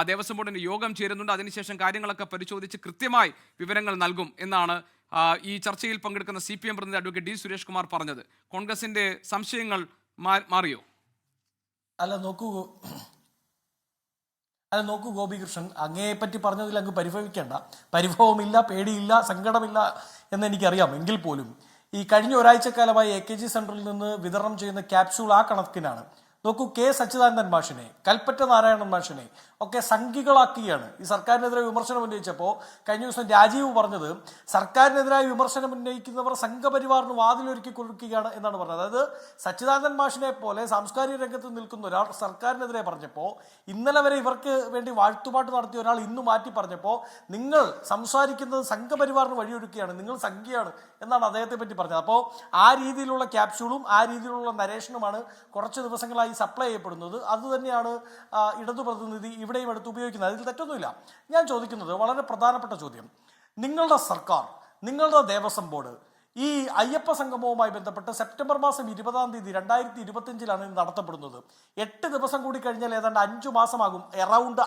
ദേവസ്വം ബോർഡിന് യോഗം ചേരുന്നുണ്ട്. അതിനുശേഷം കാര്യങ്ങളൊക്കെ പരിശോധിച്ച് കൃത്യമായി വിവരങ്ങൾ നൽകും എന്നാണ് ഈ ചർച്ചയിൽ പങ്കെടുക്കുന്ന CPM പ്രതിനിധി അഡ്വക്കേറ്റ് ഡി സുരേഷ് കുമാർ പറഞ്ഞത്. കോൺഗ്രസിന്റെ സംശയങ്ങൾ മാറിയോ? അല്ല നോക്കൂ ഗോപികൃഷ്ണൻ, അങ്ങയെപ്പറ്റി പറഞ്ഞതിൽ അങ്ങ് പരിഭവിക്കേണ്ട. പരിഭവമില്ല, പേടിയില്ല, സങ്കടമില്ല എന്നെനിക്കറിയാം. എങ്കിൽ പോലും ഈ കഴിഞ്ഞ ഒരാഴ്ചക്കാലമായി AKG സെന്ററിൽ നിന്ന് വിതരണം ചെയ്യുന്ന ക്യാപ്സ്യൂൾ ആ കണക്കിനാണ്. നോക്കൂ, K സച്ചിദാനന്ദൻ മാഷിനെ, കൽപ്പറ്റ നാരായണൻ മാഷിനെ ഒക്കെ സംഘികളാക്കുകയാണ്. ഈ സർക്കാരിനെതിരെ വിമർശനം ഉന്നയിച്ചപ്പോൾ കഴിഞ്ഞ ദിവസം രാജീവ് പറഞ്ഞത് സർക്കാരിനെതിരായ വിമർശനം ഉന്നയിക്കുന്നവർ സംഘപരിവാറിന് വാതിലൊരുക്കി കൊടുക്കുകയാണ് എന്നാണ് പറഞ്ഞത്. അതായത് സച്ചിദാനന്ദൻ മാഷിനെ പോലെ സാംസ്കാരിക രംഗത്ത് നിൽക്കുന്ന ഒരാൾ സർക്കാരിനെതിരെ പറഞ്ഞപ്പോൾ, ഇന്നലെ വരെ ഇവർക്ക് വേണ്ടി വാഴ്ത്തുപാട്ട് നടത്തിയ ഒരാൾ ഇന്ന് മാറ്റി പറഞ്ഞപ്പോൾ നിങ്ങൾ സംസാരിക്കുന്നത് സംഘപരിവാറിന് വഴിയൊരുക്കുകയാണ്, നിങ്ങൾ സംഘിയാണ് എന്നാണ് അദ്ദേഹത്തെ പറ്റി പറഞ്ഞത്. അപ്പോൾ ആ രീതിയിലുള്ള ക്യാപ്സ്യൂളും ആ രീതിയിലുള്ള നരേഷനുമാണ് കുറച്ച് ദിവസങ്ങളായി സപ്ലൈ ചെയ്യപ്പെടുന്നത്. അതുതന്നെയാണ് ഇടതു പ്രതിനിധി ഇവിടെയും എടുത്ത് ഉപയോഗിക്കുന്നത്. അതിൽ തെറ്റൊന്നുമില്ല. ഞാൻ ചോദിക്കുന്നത് വളരെ പ്രധാനപ്പെട്ട ചോദ്യം, നിങ്ങളുടെ സർക്കാർ, നിങ്ങളുടെ ദേവസ്വം ബോർഡ് ഈ അയ്യപ്പ സംഗമവുമായി ബന്ധപ്പെട്ട് സെപ്റ്റംബർ മാസം 20-ാം തീയതി 2025 ഇത് നടത്തപ്പെടുന്നത്. 8 ദിവസം കൂടി കഴിഞ്ഞാൽ ഏതാണ്ട് 5 മാസമാകും, അറൗണ്ട്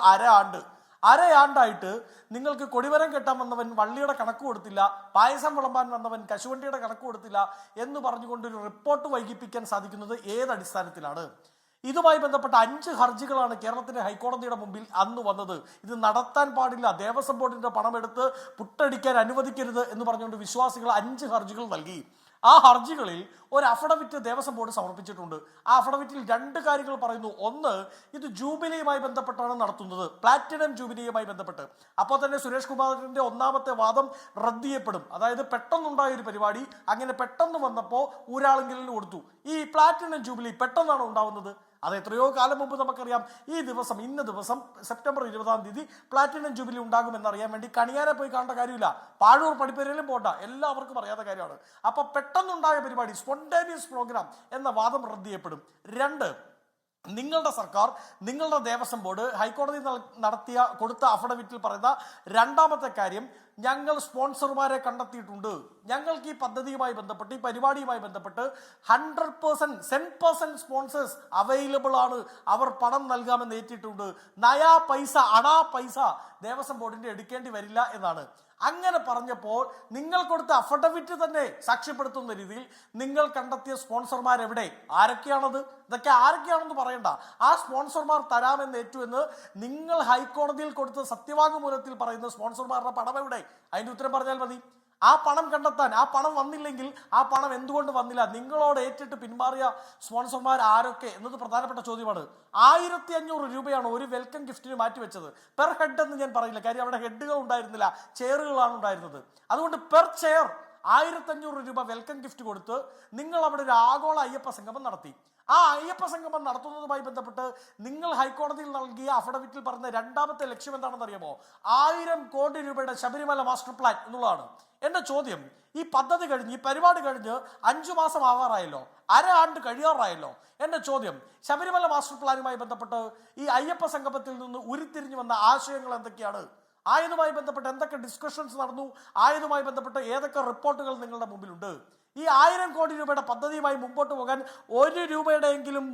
അരയാണ്ടായിട്ട് നിങ്ങൾക്ക് കൊടിമരം കെട്ടാൻ വന്നവൻ വള്ളിയുടെ കണക്ക് കൊടുത്തില്ല, പായസം വിളമ്പാൻ വന്നവൻ കശുവണ്ടിയുടെ കണക്ക് കൊടുത്തില്ല എന്ന് പറഞ്ഞുകൊണ്ടൊരു റിപ്പോർട്ട് വൈകിപ്പിക്കാൻ സാധിക്കുന്നത് ഏതടിസ്ഥാനത്തിലാണ്? ഇതുമായി ബന്ധപ്പെട്ട 5 ഹർജികളാണ് കേരളത്തിന്റെ ഹൈക്കോടതിയുടെ മുമ്പിൽ അന്ന് വന്നത്. ഇത് നടത്താൻ പാടില്ല, ദേവസ്വം ബോർഡിന്റെ പണമെടുത്ത് പുട്ടടിക്കാൻ അനുവദിക്കരുത് എന്ന് പറഞ്ഞുകൊണ്ട് വിശ്വാസികൾ 5 ഹർജികൾ നൽകി. ആ ഹർജികളിൽ ഒരു അഫിഡവിറ്റ് ദേവസ്വം ബോർഡ് സമർപ്പിച്ചിട്ടുണ്ട്. ആ അഫിഡവിറ്റിൽ 2 കാര്യങ്ങൾ പറയുന്നു. ഒന്ന്, ഇത് ജൂബിലിയുമായി ബന്ധപ്പെട്ടാണ് നടത്തുന്നത്, പ്ലാറ്റിനം ജൂബിലിയുമായി ബന്ധപ്പെട്ട്. അപ്പോൾ തന്നെ സുരേഷ് കുമാറിന്റെ ഒന്നാമത്തെ വാദം റദ്ദ് ചെയ്യപ്പെടും. അതായത് പെട്ടെന്നുണ്ടായ ഒരു പരിപാടി, അങ്ങനെ പെട്ടെന്ന് വന്നപ്പോൾ ഊരാളെങ്കിലും കൊടുത്തു. ഈ പ്ലാറ്റിനം ജൂബിലി പെട്ടെന്നാണ് ഉണ്ടാവുന്നത്. അത് എത്രയോ കാലം മുമ്പ് നമുക്കറിയാം. ഇന്ന ദിവസം സെപ്റ്റംബർ 20-ാം തീയതി പ്ലാറ്റിനം ജൂബിലി ഉണ്ടാകുമെന്നറിയാൻ വേണ്ടി കണിയാനെ പോയി കാണേണ്ട കാര്യമില്ല, പാഴൂർ പടിപ്പേരയിലും പോണ്ട, എല്ലാവർക്കും അറിയാത്ത കാര്യമാണ്. അപ്പൊ പെട്ടെന്നുണ്ടായ പരിപാടി, സ്പോണ്ടേനിയസ് പ്രോഗ്രാം എന്ന വാദം റദ്ദ് ചെയ്യപ്പെടും. 2, നിങ്ങളുടെ സർക്കാർ, നിങ്ങളുടെ ദേവസ്വം ബോർഡ് ഹൈക്കോടതി കൊടുത്ത അഫിഡവിറ്റിൽ പറയുന്ന 2ാമത്തെ കാര്യം, ഞങ്ങൾ സ്പോൺസർമാരെ കണ്ടെത്തിയിട്ടുണ്ട്, ഞങ്ങൾക്ക് ഈ പദ്ധതിയുമായി ബന്ധപ്പെട്ട്, ഈ പരിപാടിയുമായി ബന്ധപ്പെട്ട് 100% സ്പോൺസേഴ്സ് അവൈലബിൾ ആണ്, അവർ പണം നൽകാമെന്ന് ഏറ്റിട്ടുണ്ട്, നയാ പൈസ അണാ പൈസ ദേവസ്വം ബോർഡിന്റെ എടുക്കേണ്ടി വരില്ല എന്നാണ്. അങ്ങനെ പറഞ്ഞപ്പോൾ നിങ്ങൾ കൊടുത്ത അഫിഡവിറ്റ് തന്നെ സാക്ഷ്യപ്പെടുത്തുന്ന രീതിയിൽ നിങ്ങൾ കണ്ടെത്തിയ സ്പോൺസർമാർ എവിടെ, ആരൊക്കെയാണത്, ഇതൊക്കെ ആരൊക്കെയാണെന്ന് പറയണ്ട, ആ സ്പോൺസർമാർ തരാമെന്ന് ഏറ്റുവെന്ന് നിങ്ങൾ ഹൈക്കോടതിയിൽ കൊടുത്ത സത്യവാങ്മൂലത്തിൽ പറയുന്ന സ്പോൺസർമാരുടെ പണം എവിടെ? അതിന്റെ ഉത്തരം പറഞ്ഞാൽ മതി. ആ പണം കണ്ടെത്താൻ, ആ പണം വന്നില്ലെങ്കിൽ ആ പണം എന്തുകൊണ്ട് വന്നില്ല, നിങ്ങളോട് ഏറ്റിട്ട് പിന്മാറിയ സ്പോൺസർമാർ ആരൊക്കെ എന്നത് പ്രധാനപ്പെട്ട ചോദ്യമാണ്. 1500 രൂപയാണ് ഒരു വെൽക്കം ഗിഫ്റ്റിന് മാറ്റിവെച്ചത്. പെർ ഹെഡ് എന്ന് ഞാൻ പറയില്ല, കാര്യം അവിടെ ഹെഡുകൾ ഉണ്ടായിരുന്നില്ല, ചെയറുകളാണ് ഉണ്ടായിരുന്നത്. അതുകൊണ്ട് പെർ ചെയർ 1500 രൂപ വെൽക്കം ഗിഫ്റ്റ് കൊടുത്ത് നിങ്ങൾ അവിടെ ഒരു ആഗോള അയ്യപ്പ സംഗമം നടത്തി. ആ അയ്യപ്പ സംഗമം നടത്തുന്നതുമായി ബന്ധപ്പെട്ട് നിങ്ങൾ ഹൈക്കോടതിയിൽ നൽകിയ അഫിഡവിറ്റിൽ പറഞ്ഞ 2ാമത്തെ ലക്ഷ്യം എന്താണെന്ന് അറിയാമോ? 1000 കോടി രൂപയുടെ ശബരിമല മാസ്റ്റർ പ്ലാൻ എന്നുള്ളതാണ്. എന്റെ ചോദ്യം, ഈ പദ്ധതി കഴിഞ്ഞ്, ഈ പരിപാടി കഴിഞ്ഞ് 5 മാസം ആവാറായല്ലോ, അരയാണ്ട് കഴിയാറായല്ലോ. എന്റെ ചോദ്യം, ശബരിമല മാസ്റ്റർ പ്ലാനുമായി ബന്ധപ്പെട്ട് ഈ അയ്യപ്പ സംഗമത്തിൽ നിന്ന് ഉരുത്തിരിഞ്ഞു വന്ന ആശയങ്ങൾ എന്തൊക്കെയാണ്? ആയതുമായി ബന്ധപ്പെട്ട് എന്തൊക്കെ ഡിസ്കഷൻസ് നടന്നു? ആയതുമായി ബന്ധപ്പെട്ട് ഏതൊക്കെ റിപ്പോർട്ടുകൾ നിങ്ങളുടെ മുമ്പിലുണ്ട്? ഈ 1000 കോടി രൂപയുടെ പദ്ധതിയുമായി മുമ്പോട്ട് പോകാൻ 1 രൂപയുടെയെങ്കിലും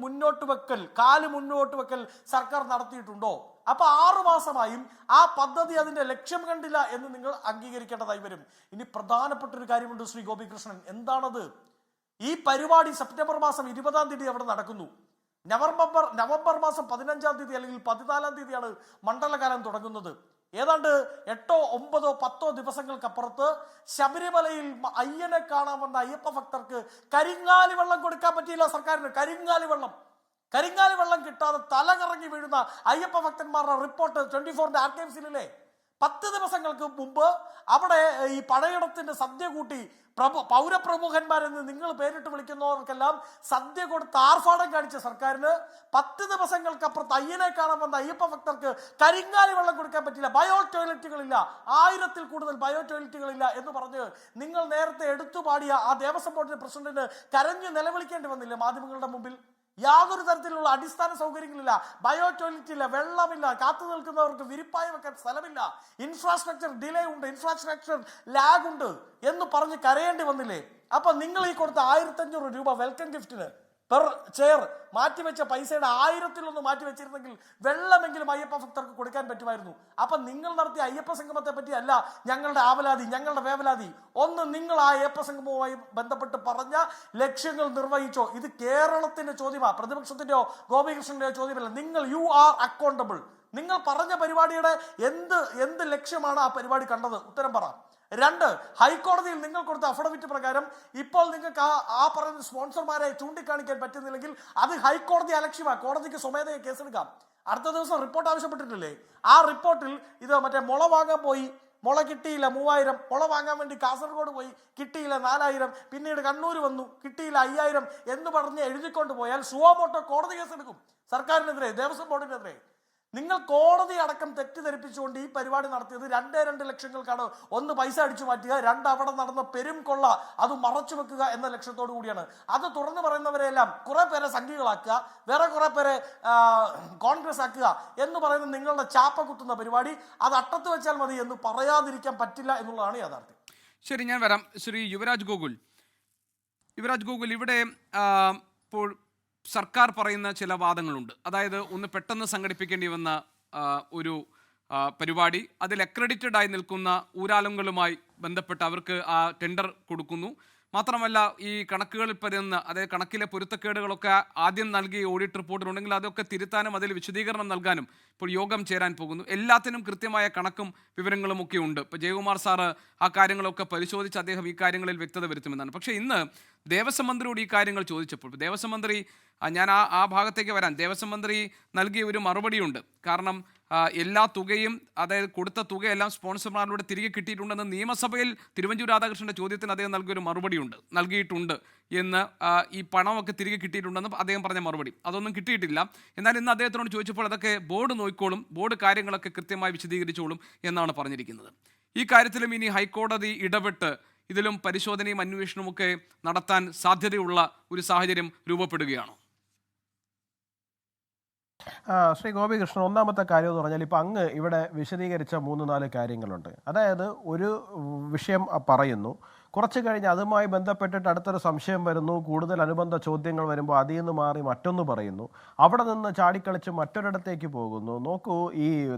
കാല് മുന്നോട്ട് വെക്കൽ സർക്കാർ നടത്തിയിട്ടുണ്ടോ? അപ്പൊ 6 മാസമായും ആ പദ്ധതി അതിന്റെ ലക്ഷ്യം കണ്ടില്ല എന്ന് നിങ്ങൾ അംഗീകരിക്കേണ്ടതായി വരും. ഇനി പ്രധാനപ്പെട്ട ഒരു കാര്യമുണ്ട് ശ്രീ ഗോപികൃഷ്ണൻ, എന്താണത്? ഈ പരിപാടി സെപ്റ്റംബർ മാസം 20-ാം തീയതി അവിടെ നടക്കുന്നു. നവംബർ മാസം 15-ാം തീയതി അല്ലെങ്കിൽ 14-ാം തീയതിയാണ് മണ്ഡലകാലം തുടങ്ങുന്നത്. ഏതാണ്ട് 8, 9, 10 ദിവസങ്ങൾക്കപ്പുറത്ത് ശബരിമലയിൽ അയ്യനെ കാണാൻ വന്ന അയ്യപ്പ ഭക്തർക്ക് കരിങ്ങാലി വെള്ളം കൊടുക്കാൻ പറ്റിയില്ല സർക്കാരിന്. കരിങ്ങാലി വെള്ളം കിട്ടാതെ തലകറങ്ങി വീഴുന്ന അയ്യപ്പ ഭക്തന്മാരുടെ റിപ്പോർട്ട് 24-ന്റെ ആർക്കൈവ്സിലെ 10 ദിവസങ്ങൾക്ക് മുമ്പ് അവിടെ ഈ പഴയിടത്തിന്റെ സദ്യ കൂട്ടി പൗരപ്രമുഖന്മാരെന്ന് നിങ്ങൾ പേരിട്ട് വിളിക്കുന്നവർക്കെല്ലാം സദ്യ കൊടുത്ത് ആർഭാടം കാണിച്ച സർക്കാരിന് 10 ദിവസങ്ങൾക്കപ്പുറത്ത് അയ്യനെ കാണാൻ വന്ന അയ്യപ്പ ഭക്തർക്ക് കരിങ്ങാലി വെള്ളം കൊടുക്കാൻ പറ്റില്ല. ബയോ ടോയ്ലറ്റുകളില്ല, 1000-ൽ കൂടുതൽ ബയോ ടോയ്ലറ്റുകളില്ല എന്ന് പറഞ്ഞ് നിങ്ങൾ നേരത്തെ എടുത്തുപാടിയ ആ ദേവസ്വം ബോർഡിന്റെ പ്രസിഡന്റിന് കരഞ്ഞ് നിലവിളിക്കേണ്ടി വന്നില്ലേ മാധ്യമങ്ങളുടെ മുമ്പിൽ? യാതൊരു തരത്തിലുള്ള അടിസ്ഥാന സൗകര്യങ്ങളില്ല, ബയോ ടോയ്ലറ്റ് ഇല്ല, വെള്ളമില്ല, കാത്തു നിൽക്കുന്നവർക്ക് വിരിപ്പായി വെക്കാൻ സ്ഥലമില്ല, ഇൻഫ്രാസ്ട്രക്ചർ ഡിലേ ഉണ്ട്, ഇൻഫ്രാസ്ട്രക്ചർ ലാഗ് ഉണ്ട് എന്ന് പറഞ്ഞ് കരയേണ്ടി വന്നില്ലേ? അപ്പൊ നിങ്ങൾ ഈ കൊടുത്ത 1500 രൂപ വെൽക്കം ഗിഫ്റ്റിന് പെർ ചെയർ മാറ്റിവെച്ച പൈസയുടെ 1000-ലൊന്ന് മാറ്റിവെച്ചിരുന്നെങ്കിൽ വെള്ളമെങ്കിലും അയ്യപ്പ ഭക്തർക്ക് കൊടുക്കാൻ പറ്റുമായിരുന്നു. അപ്പൊ നിങ്ങൾ നടത്തിയ അയ്യപ്പ സംഗമത്തെ പറ്റി അല്ല ഞങ്ങളുടെ ആവലാതി, ഞങ്ങളുടെ വേവലാതി. ഒന്ന്, നിങ്ങൾ ആ അയ്യപ്പ സംഗമവുമായി ബന്ധപ്പെട്ട് പറഞ്ഞ ലക്ഷ്യങ്ങൾ നിർവഹിച്ചോ? ഇത് കേരളത്തിന്റെ ചോദ്യമാണ്, പ്രതിപക്ഷത്തിന്റെയോ ഗോപികൃഷ്ണന്റെയോ ചോദ്യമല്ല. നിങ്ങൾ യു ആർ അക്കൗണ്ടബിൾ. നിങ്ങൾ പറഞ്ഞ പരിപാടിയുടെ എന്ത് ലക്ഷ്യമാണ് ആ പരിപാടി കണ്ടത്? ഉത്തരം പറ. 2, ഹൈക്കോടതിയിൽ നിങ്ങൾ കൊടുത്ത അഫിഡവിറ്റ് പ്രകാരം ഇപ്പോൾ നിങ്ങൾക്ക് ആ പറയുന്ന സ്പോൺസർമാരെ ചൂണ്ടിക്കാണിക്കാൻ പറ്റുന്നില്ലെങ്കിൽ അത് ഹൈക്കോടതി അലക്ഷ്യമാണ്, കോടതിക്ക് സ്വമേധയെ കേസെടുക്കാം. അടുത്ത ദിവസം റിപ്പോർട്ട് ആവശ്യപ്പെട്ടിട്ടില്ലേ? ആ റിപ്പോർട്ടിൽ ഇത് മുള വാങ്ങാൻ പോയി, മുള കിട്ടിയില്ല 3000, മുള വാങ്ങാൻ വേണ്ടി കാസർഗോഡ് പോയി കിട്ടിയില്ല 4000, പിന്നീട് കണ്ണൂർ വന്നു കിട്ടിയില്ല 5000 എന്ന് പറഞ്ഞ് എഴുതിക്കൊണ്ട് പോയാൽ സുവോമോട്ടോ കോടതി കേസെടുക്കും സർക്കാരിനെതിരെ, ദേവസ്വം ബോർഡിനെതിരെ. നിങ്ങൾ കോടതി അടക്കം തെറ്റിദ്ധരിപ്പിച്ചുകൊണ്ട് ഈ പരിപാടി നടത്തിയത് 2 ലക്ഷങ്ങൾക്കാണ്. 1 പൈസ അടിച്ചു മാറ്റുക, 2 അവിടെ നടന്ന പെരും കൊള്ള അത് മറച്ചു വെക്കുക എന്ന ലക്ഷ്യത്തോടു കൂടിയാണ്. അത് തുറന്നു പറയുന്നവരെല്ലാം കുറെ പേരെ സംഘികളാക്കുക, വേറെ കുറെ പേരെ കോൺഗ്രസ് ആക്കുക എന്ന് പറയുന്ന നിങ്ങളുടെ ചാപ്പ കുത്തുന്ന പരിപാടി അത് അട്ടത്ത് വെച്ചാൽ മതി എന്ന് പറയാതിരിക്കാൻ പറ്റില്ല എന്നുള്ളതാണ് യാഥാർത്ഥ്യം. ശരി, ഞാൻ വരാം. ശ്രീ യുവരാജ് ഗോകുൽ, ഇവിടെ ഇപ്പോൾ സർക്കാർ പറയുന്ന ചില വാദങ്ങളുണ്ട്. അതായത്, ഒന്ന്, പെട്ടെന്ന് സംഘടിപ്പിക്കേണ്ടി വന്ന ഒരു പരിപാടി, അതിൽ അക്രഡിറ്റഡ് ആയി നിൽക്കുന്ന ഊരാളുകളുമായി ബന്ധപ്പെട്ട് അവർക്ക് ആ ടെൻഡർ കൊടുക്കുന്നു. മാത്രമല്ല, ഈ കണക്കുകളിൽ പറയുന്ന, അതായത് കണക്കിലെ പൊരുത്തക്കേടുകളൊക്കെ ആദ്യം നൽകിയ ഓഡിറ്റ് റിപ്പോർട്ടിലുണ്ടെങ്കിൽ അതൊക്കെ തിരുത്താനും അതിൽ വിശദീകരണം നൽകാനും ഇപ്പോൾ യോഗം ചേരാൻ പോകുന്നു. എല്ലാത്തിനും കൃത്യമായ കണക്കും വിവരങ്ങളും ഒക്കെ ഉണ്ട്. ഇപ്പോൾ ജയകുമാർ സാറ് ആ കാര്യങ്ങളൊക്കെ പരിശോധിച്ച് അദ്ദേഹം ഈ കാര്യങ്ങളിൽ വ്യക്തത വരുത്തുമെന്നാണ്. പക്ഷേ ഇന്ന് ദേവസ്വം മന്ത്രിയോട് ഈ കാര്യങ്ങൾ ചോദിച്ചപ്പോൾ ദേവസ്വം മന്ത്രി, ഞാൻ ആ ഭാഗത്തേക്ക് വരാൻ, ദേവസ്വം മന്ത്രി നൽകിയ ഒരു മറുപടിയുണ്ട്. കാരണം എല്ലാ തുകയും, അതായത് കൊടുത്ത തുകയെല്ലാം സ്പോൺസർമാരിലൂടെ തിരികെ കിട്ടിയിട്ടുണ്ടെന്ന് നിയമസഭയിൽ തിരുവഞ്ചൂർ രാധാകൃഷ്ണന്റെ ചോദ്യത്തിന് അദ്ദേഹം നൽകിയൊരു മറുപടിയുണ്ട്, നൽകിയിട്ടുണ്ട് എന്ന്. ഈ പണമൊക്കെ തിരികെ കിട്ടിയിട്ടുണ്ടെന്ന് അദ്ദേഹം പറഞ്ഞ മറുപടി അതൊന്നും കിട്ടിയിട്ടില്ല. എന്നാൽ ഇന്ന് അദ്ദേഹത്തിനോട് ചോദിച്ചപ്പോൾ അതൊക്കെ ബോർഡ് നോക്കിക്കോളും, ബോർഡ് കാര്യങ്ങളൊക്കെ കൃത്യമായി വിശദീകരിച്ചോളും എന്നാണ് പറഞ്ഞിരിക്കുന്നത്. ഈ കാര്യത്തിലും ഇനി ഹൈക്കോടതി ഇടപെട്ട് ഇതിലും പരിശോധനയും അന്വേഷണവും ഒക്കെ നടത്താൻ സാധ്യതയുള്ള ഒരു സാഹചര്യം രൂപപ്പെടുകയാണോ? ശ്രീ ഗോപികൃഷ്ണൻ, ഒന്നാമത്തെ കാര്യം എന്ന് പറഞ്ഞാൽ ഇപ്പോൾ അങ്ങ് ഇവിടെ വിശദീകരിച്ച 3-4 കാര്യങ്ങളുണ്ട്. അതായത്, ഒരു വിഷയം പറയുന്നു, കുറച്ച് കഴിഞ്ഞ് അതുമായി ബന്ധപ്പെട്ടിട്ട് അടുത്തൊരു സംശയം വരുന്നു, കൂടുതൽ അനുബന്ധ ചോദ്യങ്ങൾ വരുമ്പോൾ അതിൽ നിന്ന് മാറി മറ്റൊന്ന് പറയുന്നു, അവിടെ നിന്ന് ചാടിക്കളിച്ച് മറ്റൊരിടത്തേക്ക് പോകുന്നു. നോക്കൂ,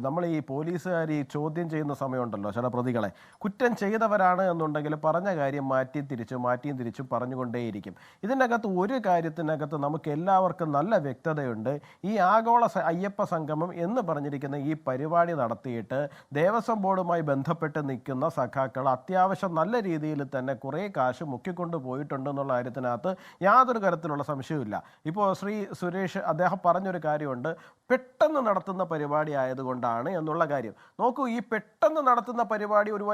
നമ്മൾ ഈ പോലീസുകാർ ഈ ചോദ്യം ചെയ്യുന്ന സമയമുണ്ടല്ലോ, ചില പ്രതികളെ കുറ്റം ചെയ്തവരാണ് എന്നുണ്ടെങ്കിൽ പറഞ്ഞ കാര്യം മാറ്റിയും തിരിച്ചും പറഞ്ഞുകൊണ്ടേയിരിക്കും. ഇതിനകത്ത് ഒരു കാര്യത്തിനകത്ത് നമുക്ക് എല്ലാവർക്കും നല്ല വ്യക്തതയുണ്ട്. ഈ ആഗോള അയ്യപ്പ സംഗമം എന്ന് പറഞ്ഞിരിക്കുന്ന ഈ പരിപാടി നടത്തിയിട്ട് ദേവസ്വം ബോർഡുമായി ബന്ധപ്പെട്ട് നിൽക്കുന്ന സഖാക്കൾ അത്യാവശ്യം നല്ല രീതിയിൽ തന്നെ കുറേ കാശ് മുക്കിക്കൊണ്ട് പോയിട്ടുണ്ടെന്നുള്ള കാര്യത്തിനകത്ത് യാതൊരു തരത്തിലുള്ള സംശയവുമില്ല. ഇപ്പോൾ ശ്രീ സുരേഷ് അദ്ദേഹം പറഞ്ഞൊരു കാര്യമുണ്ട്, പെട്ടെന്ന് നടത്തുന്ന പരിപാടി ആയതുകൊണ്ടാണ് എന്നുള്ള കാര്യം. നോക്കൂ, ഈ പെട്ടെന്ന് നടത്തുന്ന പരിപാടി ഒരു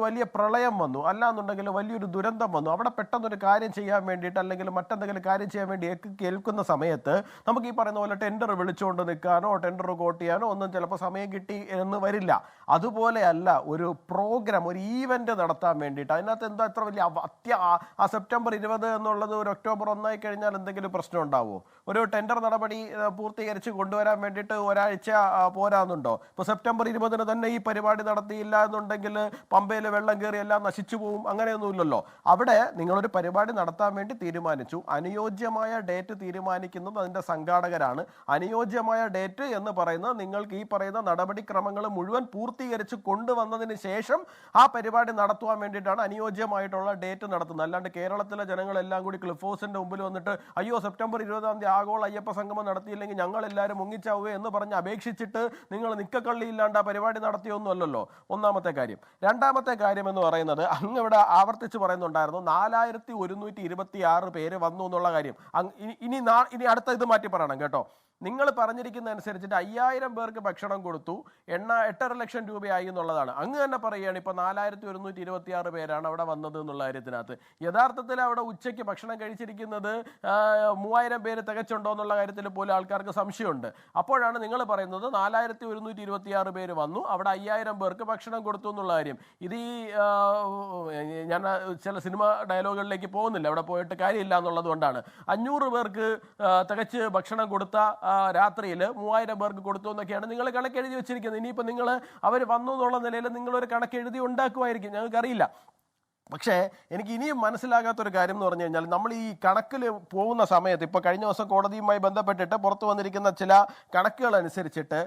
വലിയ പ്രളയം വന്നു, അല്ലാന്നുണ്ടെങ്കിൽ വലിയൊരു ദുരന്തം വന്നു, അവിടെ പെട്ടെന്നൊരു കാര്യം ചെയ്യാൻ വേണ്ടിയിട്ട് അല്ലെങ്കിൽ മറ്റെന്തെങ്കിലും കാര്യം ചെയ്യാൻ വേണ്ടി കേൾക്കുന്ന സമയത്ത് നമുക്ക് ഈ പറയുന്ന പോലെ ടെൻഡർ വിളിച്ചുകൊണ്ട് നിൽക്കാനോ ടെൻഡർ കോട്ട് ചെയ്യാനോ ഒന്നും ചിലപ്പോൾ സമയം കിട്ടി എന്ന് വരില്ല. അതുപോലെയല്ല ഒരു പ്രോഗ്രാം, ഒരു ഈവന്റ് നടത്താൻ വേണ്ടിയിട്ട് അതിനകത്ത് എന്താ ഇത്ര വലിയ ആ സെപ്റ്റംബർ 20 എന്നുള്ളത് ഒരു ഒക്ടോബർ 1 കഴിഞ്ഞാൽ എന്തെങ്കിലും പ്രശ്നം ഉണ്ടാവുമോ? ഒരു ടെൻഡർ നടപടി പൂർത്തീകരിച്ച് കൊണ്ടുവരാൻ വേണ്ടിയിട്ട് ഒരാഴ്ച പോരാന്നുണ്ടോ? ഇപ്പോൾ സെപ്റ്റംബർ 20 തന്നെ ഈ പരിപാടി നടത്തിയില്ല എന്നുണ്ടെങ്കിൽ പമ്പയിൽ വെള്ളം കയറി എല്ലാം നശിച്ചു പോവും, അങ്ങനെയൊന്നുമില്ലല്ലോ. അവിടെ നിങ്ങളൊരു പരിപാടി നടത്താൻ വേണ്ടി തീരുമാനിച്ചു. അനുയോജ്യമായ ഡേറ്റ് തീരുമാനിക്കുന്നത് അതിൻ്റെ സംഘാടകരാണ്. അനുയോജ്യമായ ഡേറ്റ് എന്ന് പറയുന്നത് നിങ്ങൾക്ക് ഈ പറയുന്ന നടപടിക്രമങ്ങൾ മുഴുവൻ പൂർത്തീകരിച്ച് കൊണ്ടുവന്നതിന് ശേഷം ആ പരിപാടി നടത്തുവാൻ വേണ്ടിയിട്ടാണ് അനുയോജ്യമായിട്ടുള്ള ഡേറ്റ് നടത്തുന്നത്. അല്ലാണ്ട് കേരളത്തിലെ ജനങ്ങളെല്ലാം കൂടി ക്ലിഫ് ഹൗസിന്റെ മുമ്പിൽ വന്നിട്ട് അയ്യോ സെപ്റ്റംബർ 20 ആഗോള അയ്യപ്പ സംഗമം നടത്തിയില്ലെങ്കിൽ ഞങ്ങൾ എല്ലാവരും മുങ്ങിച്ചാവുക എന്ന് പറഞ്ഞ് അപേക്ഷിച്ചിട്ട് നിങ്ങൾ നിക്കക്കള്ളിയില്ലാണ്ട് ആ പരിപാടി നടത്തിയൊന്നും അല്ലല്ലോ. ഒന്നാമത്തെ കാര്യം. രണ്ടാമത്തെ കാര്യം എന്ന് പറയുന്നത് അങ്ങ് ഇവിടെ ആവർത്തിച്ച് പറയുന്നുണ്ടായിരുന്നു 4126 പേര് വന്നു എന്നുള്ള കാര്യം. ഇനി അടുത്ത ഇത് മാറ്റി പറയണം കേട്ടോ. നിങ്ങൾ പറഞ്ഞിരിക്കുന്ന അനുസരിച്ചിട്ട് 5000 പേർക്ക് ഭക്ഷണം കൊടുത്തു, 8.5 ലക്ഷം രൂപയായി എന്നുള്ളതാണ്. അങ്ങ് തന്നെ പറയുകയാണ് ഇപ്പോൾ 4126 പേരാണ് അവിടെ വന്നത് എന്നുള്ള കാര്യത്തിനകത്ത്. യഥാർത്ഥത്തിൽ അവിടെ ഉച്ചയ്ക്ക് ഭക്ഷണം കഴിച്ചിരിക്കുന്നത് 3000 പേര് തികച്ചുണ്ടോ എന്നുള്ള കാര്യത്തിൽ പോലും ആൾക്കാർക്ക് സംശയമുണ്ട്. അപ്പോഴാണ് നിങ്ങൾ പറയുന്നത് 4126 പേര് വന്നു, അവിടെ 5000 പേർക്ക് ഭക്ഷണം കൊടുത്തു എന്നുള്ള കാര്യം. ഇത് ഈ ഞാൻ ചില സിനിമ ഡയലോഗുകളിലേക്ക് പോകുന്നില്ല, അവിടെ പോയിട്ട് കാര്യമില്ല എന്നുള്ളത് കൊണ്ടാണ്. 500 പേർക്ക് തികച്ച് ഭക്ഷണം കൊടുത്ത രാത്രിയിൽ 3000 പേർക്ക് കൊടുത്തു എന്നൊക്കെയാണ് നിങ്ങൾ കണക്ക് എഴുതി വെച്ചിരിക്കുന്നത്. ഇനിയിപ്പോൾ നിങ്ങൾ അവർ വന്നു എന്നുള്ള നിലയിൽ നിങ്ങളൊരു കണക്ക് എഴുതി ഉണ്ടാക്കുമായിരിക്കും, ഞങ്ങൾക്കറിയില്ല. പക്ഷേ എനിക്ക് ഇനിയും മനസ്സിലാകാത്തൊരു കാര്യം എന്ന് പറഞ്ഞു കഴിഞ്ഞാൽ, നമ്മൾ ഈ കണക്കിൽ പോകുന്ന സമയത്ത് ഇപ്പോൾ കഴിഞ്ഞ ദിവസം കോടതിയുമായി ബന്ധപ്പെട്ടിട്ട് പുറത്തു വന്നിരിക്കുന്ന ചില കണക്കുകൾ അനുസരിച്ചിട്ട്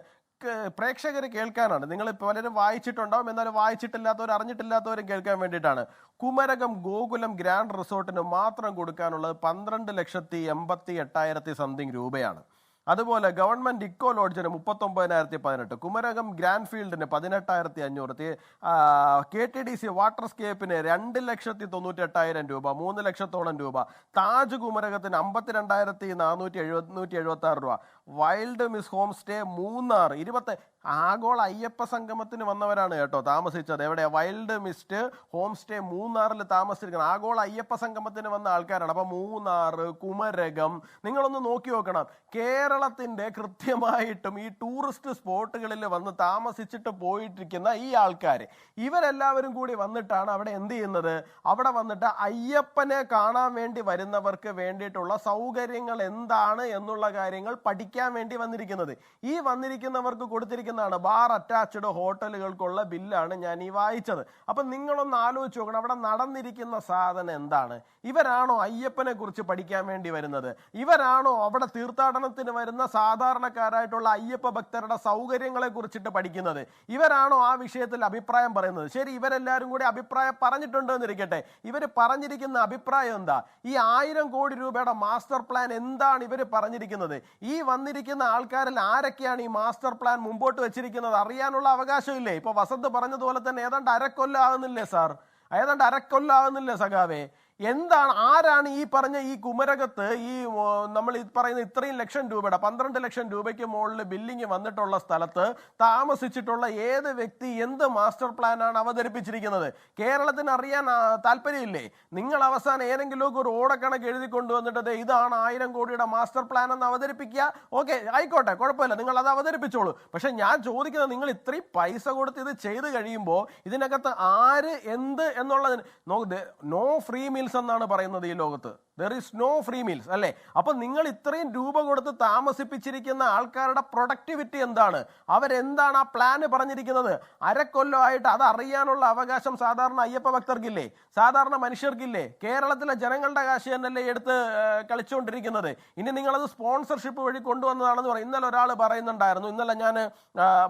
പ്രേക്ഷകർ കേൾക്കാനാണ്. നിങ്ങൾ പലരും വായിച്ചിട്ടുണ്ടാവും, എന്നാലും വായിച്ചിട്ടില്ലാത്തവരും അറിഞ്ഞിട്ടില്ലാത്തവരും കേൾക്കാൻ വേണ്ടിയിട്ടാണ്. കുമരകം ഗോകുലം ഗ്രാൻഡ് റിസോർട്ടിന് മാത്രം കൊടുക്കാനുള്ളത് 12,88,000 സംതിങ് രൂപയാണ്. അതുപോലെ ഗവൺമെന്റ് ഇക്കോ ലോഡ്ജിന് 39,018, കുമരകം ഗ്രാൻഡ് ഫീൽഡിന് 18,500, KTDC വാട്ടർ സ്കേപ്പിന് 2,98,000 രൂപ, 3 ലക്ഷത്തോളം രൂപ, താജ് കുമരകത്തിന് 52,476 രൂപ, wild miss home stay Munnar 20. ആഗോള അയ്യപ്പ സംഗമത്തിന് വന്നവരാണ് കേട്ടോ താമസിച്ചത്. എവിടെ? വൈൽഡ് മിസ്റ്റ് ഹോം സ്റ്റേ മൂന്നാറിൽ താമസിച്ചിരിക്കണം. ആഗോള അയ്യപ്പ സംഗമത്തിന് വന്ന ആൾക്കാരാണ്. അപ്പം മൂന്നാർ, കുമരകം, നിങ്ങളൊന്ന് നോക്കി നോക്കണം. കേരളത്തിൻ്റെ കൃത്യമായിട്ടും ഈ ടൂറിസ്റ്റ് സ്പോട്ടുകളിൽ വന്ന് താമസിച്ചിട്ട് പോയിട്ടിരിക്കുന്ന ഈ ആൾക്കാർ, ഇവരെല്ലാവരും കൂടി വന്നിട്ടാണ് അവിടെ എന്ത് ചെയ്യുന്നത്? അവിടെ വന്നിട്ട് അയ്യപ്പനെ കാണാൻ വേണ്ടി വരുന്നവർക്ക് വേണ്ടിയിട്ടുള്ള സൗകര്യങ്ങൾ എന്താണ് എന്നുള്ള കാര്യങ്ങൾ പഠിക്കാൻ വേണ്ടി വന്നിരിക്കുന്നത്. ഈ വന്നിരിക്കുന്നവർക്ക് കൊടുത്തിരിക്കുന്നതാണ് ബാർ അറ്റാച്ച്ഡ് ഹോട്ടലുകൾക്കുള്ള ബില്ലാണ് ഞാൻ ഈ വായിച്ചത്. അപ്പം നിങ്ങളൊന്ന് ആലോചിച്ച് നോക്കണം, അവിടെ നടന്നിരിക്കുന്ന സാധനം എന്താണ്? ഇവരാണോ അയ്യപ്പനെ കുറിച്ച് പഠിക്കാൻ വേണ്ടി വരുന്നത്? ഇവരാണോ അവിടെ തീർത്ഥാടനത്തിന് വരുന്ന സാധാരണക്കാരായിട്ടുള്ള അയ്യപ്പ ഭക്തരുടെ സൗകര്യങ്ങളെ കുറിച്ചിട്ട് പഠിക്കുന്നത്? ഇവരാണോ ആ വിഷയത്തിൽ അഭിപ്രായം പറയുന്നത്? ശരി, ഇവരെല്ലാവരും കൂടി അഭിപ്രായം പറഞ്ഞിട്ടുണ്ട് എന്നിരിക്കട്ടെ. ഇവർ പറഞ്ഞിരിക്കുന്ന അഭിപ്രായം എന്താ? ഈ 1000 കോടി രൂപയുടെ മാസ്റ്റർ പ്ലാൻ എന്താണ് ഇവർ പറഞ്ഞിരിക്കുന്നത്? ഈ വന്നിരിക്കുന്ന ആൾക്കാരിൽ ആരൊക്കെയാണ് ഈ മാസ്റ്റർ പ്ലാൻ മുമ്പോട്ട് വെച്ചിരിക്കുന്നത് അറിയാനുള്ള അവകാശമില്ലേ? ഇപ്പൊ വസന്ത് പറഞ്ഞതുപോലെ തന്നെ ഏതാണ്ട് അരക്കൊല്ലം ആകുന്നില്ലേ സാർ? ഏതാണ്ട് അരക്കൊല്ലം ആകുന്നില്ലേ സഖാവേ? എന്താണ്, ആരാണ് ഈ പറഞ്ഞ ഈ കുമരകത്ത് ഈ നമ്മൾ ഈ പറയുന്ന ഇത്രയും ലക്ഷം രൂപയുടെ 12 ലക്ഷം രൂപയ്ക്ക് മുകളിൽ ബില്ലിങ് വന്നിട്ടുള്ള സ്ഥലത്ത് താമസിച്ചിട്ടുള്ള ഏത് വ്യക്തി എന്ത് മാസ്റ്റർ പ്ലാനാണ് അവതരിപ്പിച്ചിരിക്കുന്നത്? കേരളത്തിന് അറിയാൻ താല്പര്യമില്ലേ? നിങ്ങൾ അവസാനം ഏതെങ്കിലും ഒരു ഓടക്കണക്ക് എഴുതി കൊണ്ടുവന്നിട്ട് ഇതാണ് 1000 കോടിയുടെ മാസ്റ്റർ പ്ലാൻ എന്ന് അവതരിപ്പിക്കുക. ഓക്കെ, ആയിക്കോട്ടെ, കുഴപ്പമില്ല, നിങ്ങൾ അത് അവതരിപ്പിച്ചോളൂ. പക്ഷെ ഞാൻ ചോദിക്കുന്നത്, നിങ്ങൾ ഇത്രയും പൈസ കൊടുത്ത് ഇത് ചെയ്ത് കഴിയുമ്പോൾ ഇതിനകത്ത് ആര് എന്ത് എന്നുള്ളതിന് നോ ഫ്രീ മീൽസ് എന്നാണ് പറയുന്നത് ഈ ലോകത്ത്. There is no free meals, അല്ലേ? അപ്പൊ നിങ്ങൾ ഇത്രയും രൂപ കൊടുത്ത് താമസിപ്പിച്ചിരിക്കുന്ന ആൾക്കാരുടെ പ്രൊഡക്ടിവിറ്റി എന്താണ്? അവരെന്താണ് ആ പ്ലാന് പറഞ്ഞിരിക്കുന്നത്? അരക്കൊല്ലമായിട്ട് അത് അറിയാനുള്ള അവകാശം സാധാരണ അയ്യപ്പ ഭക്തർക്കില്ലേ? സാധാരണ മനുഷ്യർക്കില്ലേ? കേരളത്തിലെ ജനങ്ങളുടെ കാശ് തന്നെയല്ലേ എടുത്ത് കളിച്ചുകൊണ്ടിരിക്കുന്നത്? ഇനി നിങ്ങളത് സ്പോൺസർഷിപ്പ് വഴി കൊണ്ടുവന്നതാണെന്ന് പറയും. ഇന്നലെ ഒരാൾ പറയുന്നുണ്ടായിരുന്നു, ഇന്നലെ ഞാൻ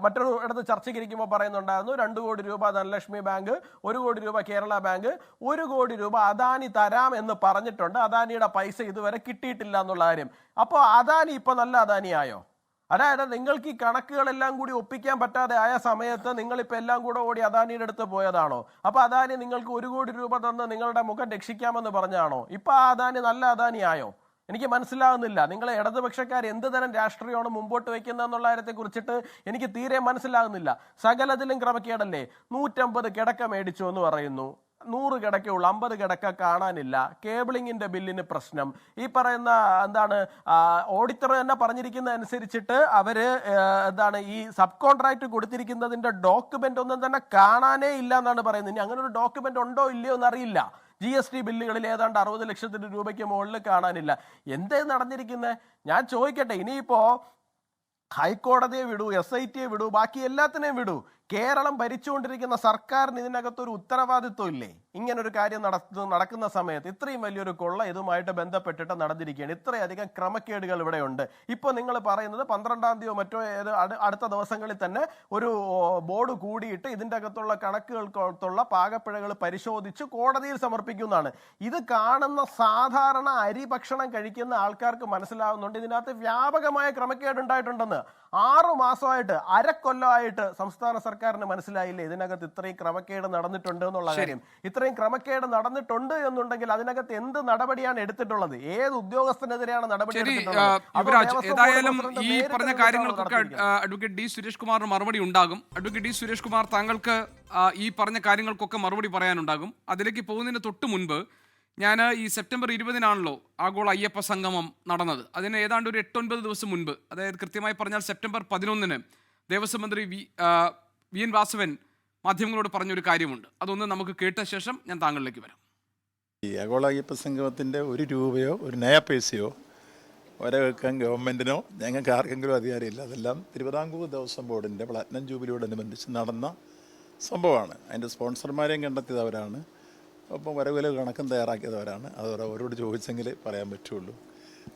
മറ്റൊരു ഇടത്ത് ചർച്ചയ്ക്ക് ഇരിക്കുമ്പോൾ പറയുന്നുണ്ടായിരുന്നു, 2 കോടി രൂപ ധനലക്ഷ്മി ബാങ്ക്, 1 കോടി രൂപ കേരള ബാങ്ക്, 1 കോടി രൂപ അദാനി തരാം എന്ന് പറഞ്ഞിട്ടുണ്ട്. അദാനിയുടെ പൈസ ഇതുവരെ കിട്ടിയിട്ടില്ല എന്നുള്ള കാര്യം. അപ്പോൾ അദാനി ഇപ്പൊ നല്ല അദാനിയായോ? അതായത് നിങ്ങൾക്ക് ഈ കണക്കുകളെല്ലാം കൂടി ഒപ്പിക്കാൻ പറ്റാതെ ആയ സമയത്ത് നിങ്ങളിപ്പോൾ എല്ലാം കൂടെ ഓടി അദാനിയുടെ അടുത്ത് പോയതാണോ? അപ്പൊ അദാനി നിങ്ങൾക്ക് 1 കോടി രൂപ തന്ന് നിങ്ങളുടെ മുഖം രക്ഷിക്കാമെന്ന് പറഞ്ഞാണോ? ഇപ്പൊ ആ അദാനി നല്ല അദാനിയായോ? എനിക്ക് മനസ്സിലാവുന്നില്ല. നിങ്ങൾ ഇടതുപക്ഷക്കാർ എന്ത് തരം രാഷ്ട്രീയമാണ് മുമ്പോട്ട് വയ്ക്കുന്നത് എന്നുള്ള കാര്യത്തെ കുറിച്ചിട്ട് എനിക്ക് തീരെ മനസ്സിലാകുന്നില്ല. സകലത്തിലും ക്രമക്കേടല്ലേ. 150 കിടക്ക മേടിച്ചു എന്ന് പറയുന്നു, 100 കിടക്കയുള്ളൂ, 50 കിടക്ക കാണാനില്ല. കേബിളിങ്ങിന്റെ ബില്ലിന് പ്രശ്നം. ഈ പറയുന്ന എന്താണ് ഓഡിറ്റർ തന്നെ പറഞ്ഞിരിക്കുന്ന അനുസരിച്ചിട്ട് അവര് എന്താണ് ഈ സബ് കോൺട്രാക്ട് കൊടുത്തിരിക്കുന്നതിന്റെ ഡോക്യുമെന്റ് ഒന്നും തന്നെ കാണാനേ ഇല്ല എന്നാണ് പറയുന്നത്. ഇനി അങ്ങനെ ഒരു ഡോക്യുമെന്റ് ഉണ്ടോ ഇല്ലയോ എന്നറിയില്ല. GST ബില്ലുകളിൽ ഏതാണ്ട് 60 ലക്ഷത്തിന് രൂപയ്ക്ക് മുകളിൽ കാണാനില്ല. എന്തേ നടന്നിരിക്കുന്നത്? ഞാൻ ചോദിക്കട്ടെ, ഇനിയിപ്പോ ഹൈക്കോടതിയെ വിടൂ, SIT വിടൂ, ബാക്കി എല്ലാത്തിനെയും വിടൂ. കേരളം ഭരിച്ചുകൊണ്ടിരിക്കുന്ന സർക്കാരിന് ഇതിനകത്തൊരു ഉത്തരവാദിത്വം ഇല്ലേ? ഇങ്ങനൊരു കാര്യം നടക്കുന്ന സമയത്ത് ഇത്രയും വലിയൊരു കൊള്ള ഇതുമായിട്ട് ബന്ധപ്പെട്ടിട്ട് നടന്നിരിക്കുകയാണ്. ഇത്രയധികം ക്രമക്കേടുകൾ ഇവിടെയുണ്ട്. ഇപ്പോൾ നിങ്ങൾ പറയുന്നത് 12-ാം തീയതിയോ മറ്റോ അടുത്ത ദിവസങ്ങളിൽ തന്നെ ഒരു ബോർഡ് കൂടിയിട്ട് ഇതിൻ്റെ അകത്തുള്ള കണക്കുകൾക്കുള്ള പാകപ്പിഴകൾ പരിശോധിച്ച് കോടതിയിൽ സമർപ്പിക്കുന്നതാണ്. ഇത് കാണുന്ന സാധാരണ അരി ഭക്ഷണം കഴിക്കുന്ന ആൾക്കാർക്ക് മനസ്സിലാവുന്നുണ്ട് ഇതിനകത്ത് വ്യാപകമായ ക്രമക്കേടുണ്ടായിട്ടുണ്ടെന്ന്. 6 മാസമായിട്ട്, അരക്കൊല്ലമായിട്ട് സംസ്ഥാന സർക്കാരിന് മനസ്സിലായില്ലേ ഇതിനകത്ത് ഇത്രയും ക്രമക്കേട് നടന്നിട്ടുണ്ട് എന്നുള്ള കാര്യം? ഇത്രയും ക്രമക്കേട് നടന്നിട്ടുണ്ട് എന്നുണ്ടെങ്കിൽ അതിനകത്ത് എന്ത് നടപടിയാണ് എടുത്തിട്ടുള്ളത്? ഏത് ഉദ്യോഗസ്ഥനെതിരെയാണ് നടപടി എടുത്തിട്ടുള്ളത്? ഏതായാലും ഈ പറഞ്ഞ കാര്യങ്ങൾക്കൊക്കെ അഡ്വക്കേറ്റ് ഡി സുരേഷ് കുമാറിന് മറുപടി ഉണ്ടാകും. അഡ്വക്കേറ്റ് ഡി സുരേഷ് കുമാർ, താങ്കൾക്ക് ഈ പറഞ്ഞ കാര്യങ്ങൾക്കൊക്കെ മറുപടി പറയാനുണ്ടാകും. അതിലേക്ക് പോകുന്നതിന് തൊട്ട് മുൻപ് ഞാൻ ഈ സെപ്റ്റംബർ 20-നാണല്ലോ ആഗോള അയ്യപ്പ സംഗമം നടന്നത്. അതിന് ഏതാണ്ട് ഒരു 8-9 ദിവസം മുൻപ്, അതായത് കൃത്യമായി പറഞ്ഞാൽ സെപ്റ്റംബർ 11-ന് ദേവസ്വം മന്ത്രി വി എൻ വാസവൻ മാധ്യമങ്ങളോട് പറഞ്ഞൊരു കാര്യമുണ്ട്. അതൊന്ന് നമുക്ക് കേട്ട ശേഷം ഞാൻ താങ്കളിലേക്ക് വരാം. ഈ ആഗോള അയ്യപ്പ സംഗമത്തിൻ്റെ 1 രൂപയോ 1 നയ പൈസയോ ഒരാൾക്കും ഗവൺമെൻറ്റിനോ ഞങ്ങൾക്ക് ആർക്കെങ്കിലും അധികാരമില്ല. അതെല്ലാം തിരുവിതാംകൂർ ദേവസ്വം ബോർഡിൻ്റെ പ്ലാറ്റിനം ജൂബിലിയോടനുബന്ധിച്ച് നടന്ന സംഭവമാണ്. അതിൻ്റെ സ്പോൺസർമാരെയും കണ്ടെത്തിയത് അവരാണ്. ഒപ്പം വരവില കണക്കും തയ്യാറാക്കിയതവരാണ്. അത് അവരോട് ചോദിച്ചെങ്കിൽ പറയാൻ പറ്റുള്ളൂ.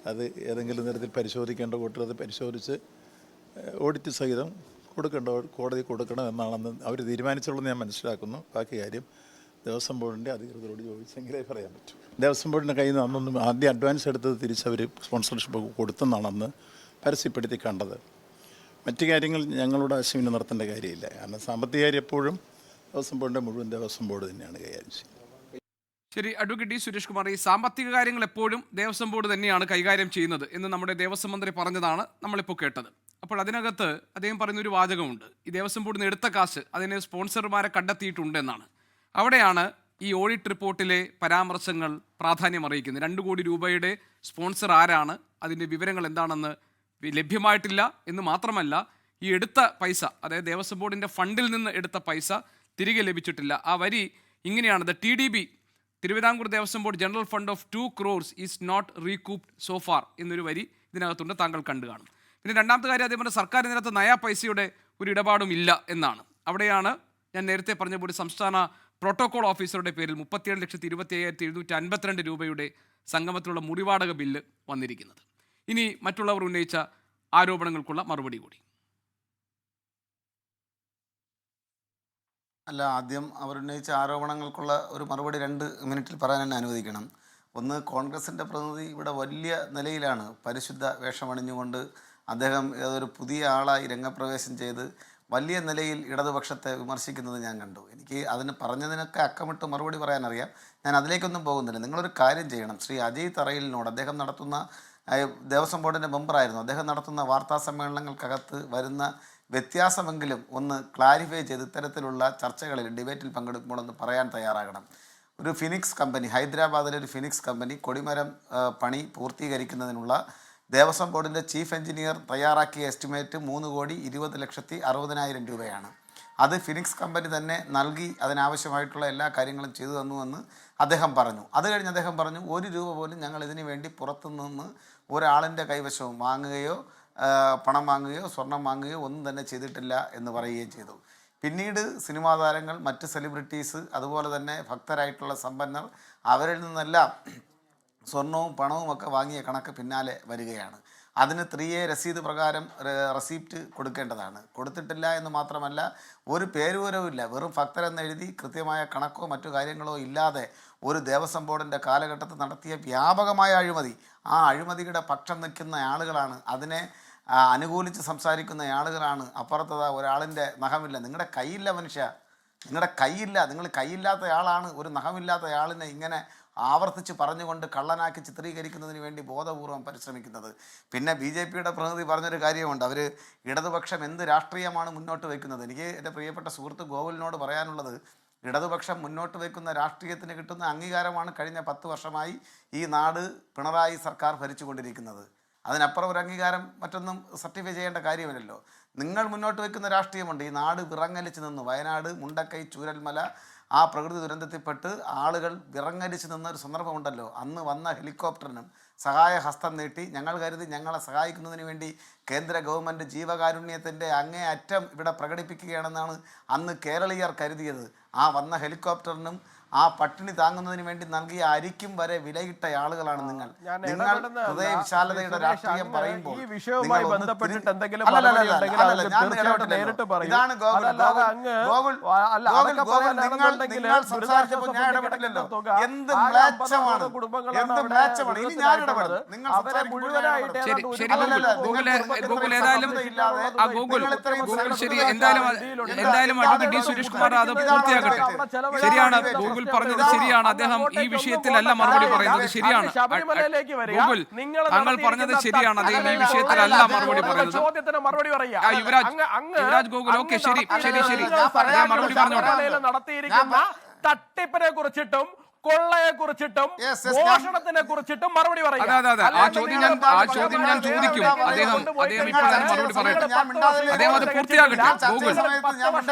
അത് ഏതെങ്കിലും തരത്തിൽ പരിശോധിക്കേണ്ട കൂട്ടർ അത് പരിശോധിച്ച് ഓഡിറ്റ് സഹിതം കോടതി കൊടുക്കണം എന്നാണെന്ന് അവർ തീരുമാനിച്ചുള്ളൂ ഞാൻ മനസ്സിലാക്കുന്നു. ബാക്കി കാര്യം ദേവസ്വം ബോർഡിൻ്റെ അധികൃതരോട് ചോദിച്ചെങ്കിലേ പറയാൻ പറ്റൂ. ദേവസ്വം ബോർഡിൻ്റെ കയ്യിൽ നിന്ന് അന്നൊന്നും ആദ്യം അഡ്വാൻസ് എടുത്തത് തിരിച്ചവർ സ്പോൺസർഷിപ്പ് കൊടുത്തെന്നാണെന്ന് പരസ്യപ്പെടുത്തി കണ്ടത്. മറ്റു കാര്യങ്ങൾ ഞങ്ങളുടെ ആശയം നടത്തേണ്ട കാര്യമില്ല. കാരണം സാമ്പത്തിക കാര്യം എപ്പോഴും ദേവസ്വം ബോർഡിൻ്റെ മുഴുവൻ ദേവസ്വം ബോർഡ് തന്നെയാണ് കൈകാര്യം ചെയ്യുന്നത്. ശരി, അഡ്വക്കേറ്റ് ഡി സുരേഷ് കുമാർ, ഈ സാമ്പത്തിക കാര്യങ്ങൾ എപ്പോഴും ദേവസ്വം ബോർഡ് തന്നെയാണ് കൈകാര്യം ചെയ്യുന്നത് എന്ന് നമ്മുടെ ദേവസ്വം മന്ത്രി പറഞ്ഞതാണ് നമ്മളിപ്പോൾ കേട്ടത്. അപ്പോൾ അതിനകത്ത് അദ്ദേഹം പറയുന്നൊരു വാചകമുണ്ട്, ഈ ദേവസ്വം ബോർഡിൽ നിന്ന് എടുത്ത കാശ് അതിന് സ്പോൺസർമാരെ കണ്ടെത്തിയിട്ടുണ്ട് എന്നാണ്. അവിടെയാണ് ഈ ഓഡിറ്റ് റിപ്പോർട്ടിലെ പരാമർശങ്ങൾ പ്രാധാന്യം അറിയിക്കുന്നത്. 2 കോടി രൂപയുടെ സ്പോൺസർ ആരാണ്, അതിൻ്റെ വിവരങ്ങൾ എന്താണെന്ന് ലഭ്യമായിട്ടില്ല എന്ന് മാത്രമല്ല, ഈ എടുത്ത പൈസ, അതായത് ദേവസ്വം ബോർഡിൻ്റെ ഫണ്ടിൽ നിന്ന് എടുത്ത പൈസ തിരികെ ലഭിച്ചിട്ടില്ല. ആ വരി ഇങ്ങനെയാണ്: the TDB Thiruvithamkoor Devaswom board general fund of 2 crores is not recouped so far എന്നൊരു വരി ഇതിനകത്തുണ്ട്. താങ്കൾ കണ്ടു കാണും. പിന്നെ രണ്ടാമത്തെ കാര്യം, അതേപോലെ സർക്കാർ ഇതിനകത്ത് നയാ പൈസയുടെ ഒരു ഇടപാടും ഇല്ല എന്നാണ്. അവിടെയാണ് ഞാൻ നേരത്തെ പറഞ്ഞ പോലെ സംസ്ഥാന പ്രോട്ടോകോൾ ഓഫീസറുടെ പേരിൽ 37,27,752 രൂപയുടെ സംഗമത്തിലുള്ള മുറിവാടക ബില്ല് വന്നിരിക്കുന്നത്. ഇനി മറ്റുള്ളവർ ഉന്നയിച്ച ആരോപണങ്ങൾക്കുള്ള മറുപടി കൂടി. അല്ല, ആദ്യം അവരുന്നയിച്ച ആരോപണങ്ങൾക്കുള്ള ഒരു മറുപടി 2 മിനിറ്റിൽ പറയാൻ എന്നെ അനുവദിക്കണം. ഒന്ന്, കോൺഗ്രസിൻ്റെ പ്രതിനിധി ഇവിടെ വലിയ നിലയിലാണ് പരിശുദ്ധ വേഷമണിഞ്ഞുകൊണ്ട് അദ്ദേഹം ഏതൊരു പുതിയ ആളായി രംഗപ്രവേശം ചെയ്ത് വലിയ നിലയിൽ ഇടതുപക്ഷത്തെ വിമർശിക്കുന്നത് ഞാൻ കണ്ടു. എനിക്ക് അതിന് പറഞ്ഞതിനൊക്കെ അക്കമിട്ട് മറുപടി പറയാനറിയാം. ഞാൻ അതിലേക്കൊന്നും പോകുന്നില്ല. നിങ്ങളൊരു കാര്യം ചെയ്യണം. ശ്രീ അജയ് തറയിലിനോട്, അദ്ദേഹം നടത്തുന്ന ദേവസ്വം ബോർഡിൻ്റെ മെമ്പറായിരുന്നു, അദ്ദേഹം നടത്തുന്ന വാർത്താ സമ്മേളനങ്ങൾക്കകത്ത് വരുന്ന വ്യത്യാസമെങ്കിലും ഒന്ന് ക്ലാരിഫൈ ചെയ്ത് ഇത്തരത്തിലുള്ള ചർച്ചകളിൽ ഡിബേറ്റിൽ പങ്കെടുക്കുമ്പോൾ ഒന്ന് പറയാൻ തയ്യാറാകണം. ഒരു ഫിനിക്സ് കമ്പനി, ഹൈദരാബാദിലെ ഒരു ഫിനിക്സ് കമ്പനി കൊടിമരം പണി പൂർത്തീകരിക്കുന്നതിനുള്ള ദേവസ്വം ബോർഡിൻ്റെ ചീഫ് എഞ്ചിനീയർ തയ്യാറാക്കിയ എസ്റ്റിമേറ്റ് 3,20,60,000 രൂപയാണ്. അത് ഫിനിക്സ് കമ്പനി തന്നെ നൽകി അതിനാവശ്യമായിട്ടുള്ള എല്ലാ കാര്യങ്ങളും ചെയ്തു തന്നുവെന്ന് അദ്ദേഹം പറഞ്ഞു. അത് കഴിഞ്ഞ് അദ്ദേഹം പറഞ്ഞു, 1 രൂപ പോലും ഞങ്ങൾ ഇതിനു വേണ്ടി പുറത്തുനിന്ന് ഒരാളിൻ്റെ കൈവശവും വാങ്ങുകയോ പണം വാങ്ങുകയോ സ്വർണം വാങ്ങുകയോ ഒന്നും തന്നെ ചെയ്തിട്ടില്ല എന്ന് പറയുകയും ചെയ്തു. പിന്നീട് സിനിമാ താരങ്ങൾ, മറ്റ് സെലിബ്രിറ്റീസ്, അതുപോലെ തന്നെ ഭക്തരായിട്ടുള്ള സമ്പന്നർ, അവരിൽ നിന്നെല്ലാം സ്വർണവും പണവും ഒക്കെ വാങ്ങിയ കണക്ക് പിന്നാലെ വരികയാണ്. അതിന് 3A രസീത് പ്രകാരം റെസിപ്റ്റ് കൊടുക്കേണ്ടതാണ്. കൊടുത്തിട്ടില്ല എന്ന് മാത്രമല്ല, ഒരു പേരുവിവരവും ഇല്ല. വെറും ഭക്തരെന്ന് എഴുതി കൃത്യമായ കണക്കോ മറ്റു കാര്യങ്ങളോ ഇല്ലാതെ ഒരു ദേവസ്വം ബോർഡിൻ്റെ കാലഘട്ടത്തിൽ നടത്തിയ വ്യാപകമായ അഴിമതി, ആ അഴിമതിയുടെ പക്ഷം നിൽക്കുന്ന ആളുകളാണ്, അതിനെ അനുകൂലിച്ച് സംസാരിക്കുന്ന ആളുകളാണ്. അപ്പുറത്തതാ ഒരാളിൻ്റെ നഖമില്ല. നിങ്ങളുടെ കൈയില്ല മനുഷ്യ, നിങ്ങളുടെ കൈയില്ല. നിങ്ങൾ കൈയില്ലാത്ത ആളാണ് ഒരു നഖമില്ലാത്ത ആളിനെ ഇങ്ങനെ ആവർത്തിച്ച് പറഞ്ഞുകൊണ്ട് കള്ളനാക്കി ചിത്രീകരിക്കുന്നതിന് വേണ്ടി ബോധപൂർവം പരിശ്രമിക്കുന്നത്. പിന്നെ BJPയുടെ പ്രതിനിധി പറഞ്ഞൊരു കാര്യമുണ്ട്, അവർ ഇടതുപക്ഷം എന്ത് രാഷ്ട്രീയമാണ് മുന്നോട്ട് വയ്ക്കുന്നത്. എനിക്ക് എൻ്റെ പ്രിയപ്പെട്ട സുഹൃത്ത് ഗോകുലിനോട് പറയാനുള്ളത്, ഇടതുപക്ഷം മുന്നോട്ട് വയ്ക്കുന്ന രാഷ്ട്രീയത്തിന് കിട്ടുന്ന അംഗീകാരമാണ് കഴിഞ്ഞ 10 വർഷമായി ഈ നാട് പിണറായി സർക്കാർ ഭരിച്ചുകൊണ്ടിരിക്കുന്നത്. അതിനപ്പുറം ഒരു അംഗീകാരം മറ്റൊന്നും സർട്ടിഫൈ ചെയ്യേണ്ട കാര്യമില്ലല്ലോ. നിങ്ങൾ മുന്നോട്ട് വയ്ക്കുന്ന രാഷ്ട്രീയമുണ്ട്. ഈ നാട് വിറങ്ങലിച്ച് നിന്നു. വയനാട്, മുണ്ടക്കൈ, ചൂരൽമല, ആ പ്രകൃതി ദുരന്തത്തിൽപ്പെട്ട് ആളുകൾ വിറങ്ങലിച്ച് നിന്ന ഒരു സന്ദർഭമുണ്ടല്ലോ, അന്ന് വന്ന ഹെലികോപ്റ്ററിനും സഹായഹസ്തം നീട്ടി ഞങ്ങൾ കരുതി ഞങ്ങളെ സഹായിക്കുന്നതിന് വേണ്ടി കേന്ദ്ര ഗവൺമെൻറ് ജീവകാരുണ്യത്തിൻ്റെ അങ്ങേ അറ്റം ഇവിടെ പ്രകടിപ്പിക്കുകയാണെന്നാണ് അന്ന് കേരളീയർ കരുതിയത്. ആ വന്ന ഹെലികോപ്റ്ററിനും ആ പട്ടിണി താങ്ങുന്നതിന് വേണ്ടി നൽകിയ അരിക്കും വരെ വിലയിട്ട ആളുകളാണ് നിങ്ങൾ. നിങ്ങൾ ഹൃദയ വിശാലതയുടെ രാഷ്ട്രീയം പറയുമ്പോൾ ഇതാണ് നിങ്ങൾ സംസാരിച്ചപ്പോൾ ഞാൻ ഇടപെട്ടില്ലല്ലോ. എന്ത് മ്ലേച്ഛമാണ്, എന്ത് മ്ലേച്ഛമാണ്. ഇനി ഞാൻ ഇടപെടും. നിങ്ങൾ എന്തായാലും അഡ്വക്കേറ്റ് ഡി സുരേഷ് കുമാർ അത് പൂർത്തിയാക്കട്ടെ. ശരിയാണ്, ഗൂഗിൾ പറഞ്ഞത് ശരിയാണ്. അദ്ദേഹം ഈ വിഷയത്തിലല്ല മറുപടി പറയുന്നത്. ശരിയാണ് ഗൂഗിൾ, താങ്കൾ പറഞ്ഞത് ശരിയാണ്. അദ്ദേഹം ഈ വിഷയത്തിലല്ല മറുപടി പറയുന്നത്. യുവരാജ് ഗോകുൽ, ഓക്കെ, ശരി ശരി ശരി, മറുപടി പറഞ്ഞോട്ടെ. തട്ടിപ്പിനെ കുറിച്ചിട്ടും കൊള്ളയെ കുറിച്ചിട്ടും മോഷണത്തിനെ കുറിച്ചിട്ടും മറുപടി പറയുക. ആ ചോദ്യം ഞാൻ ചോദിക്കും. അദ്ദേഹം ഇപ്പോൾ തന്നെ മറുപടി പറയട്ടെ. അദ്ദേഹം അത് പൂർത്തിയാകട്ടെ. ഗൂഗിൾ,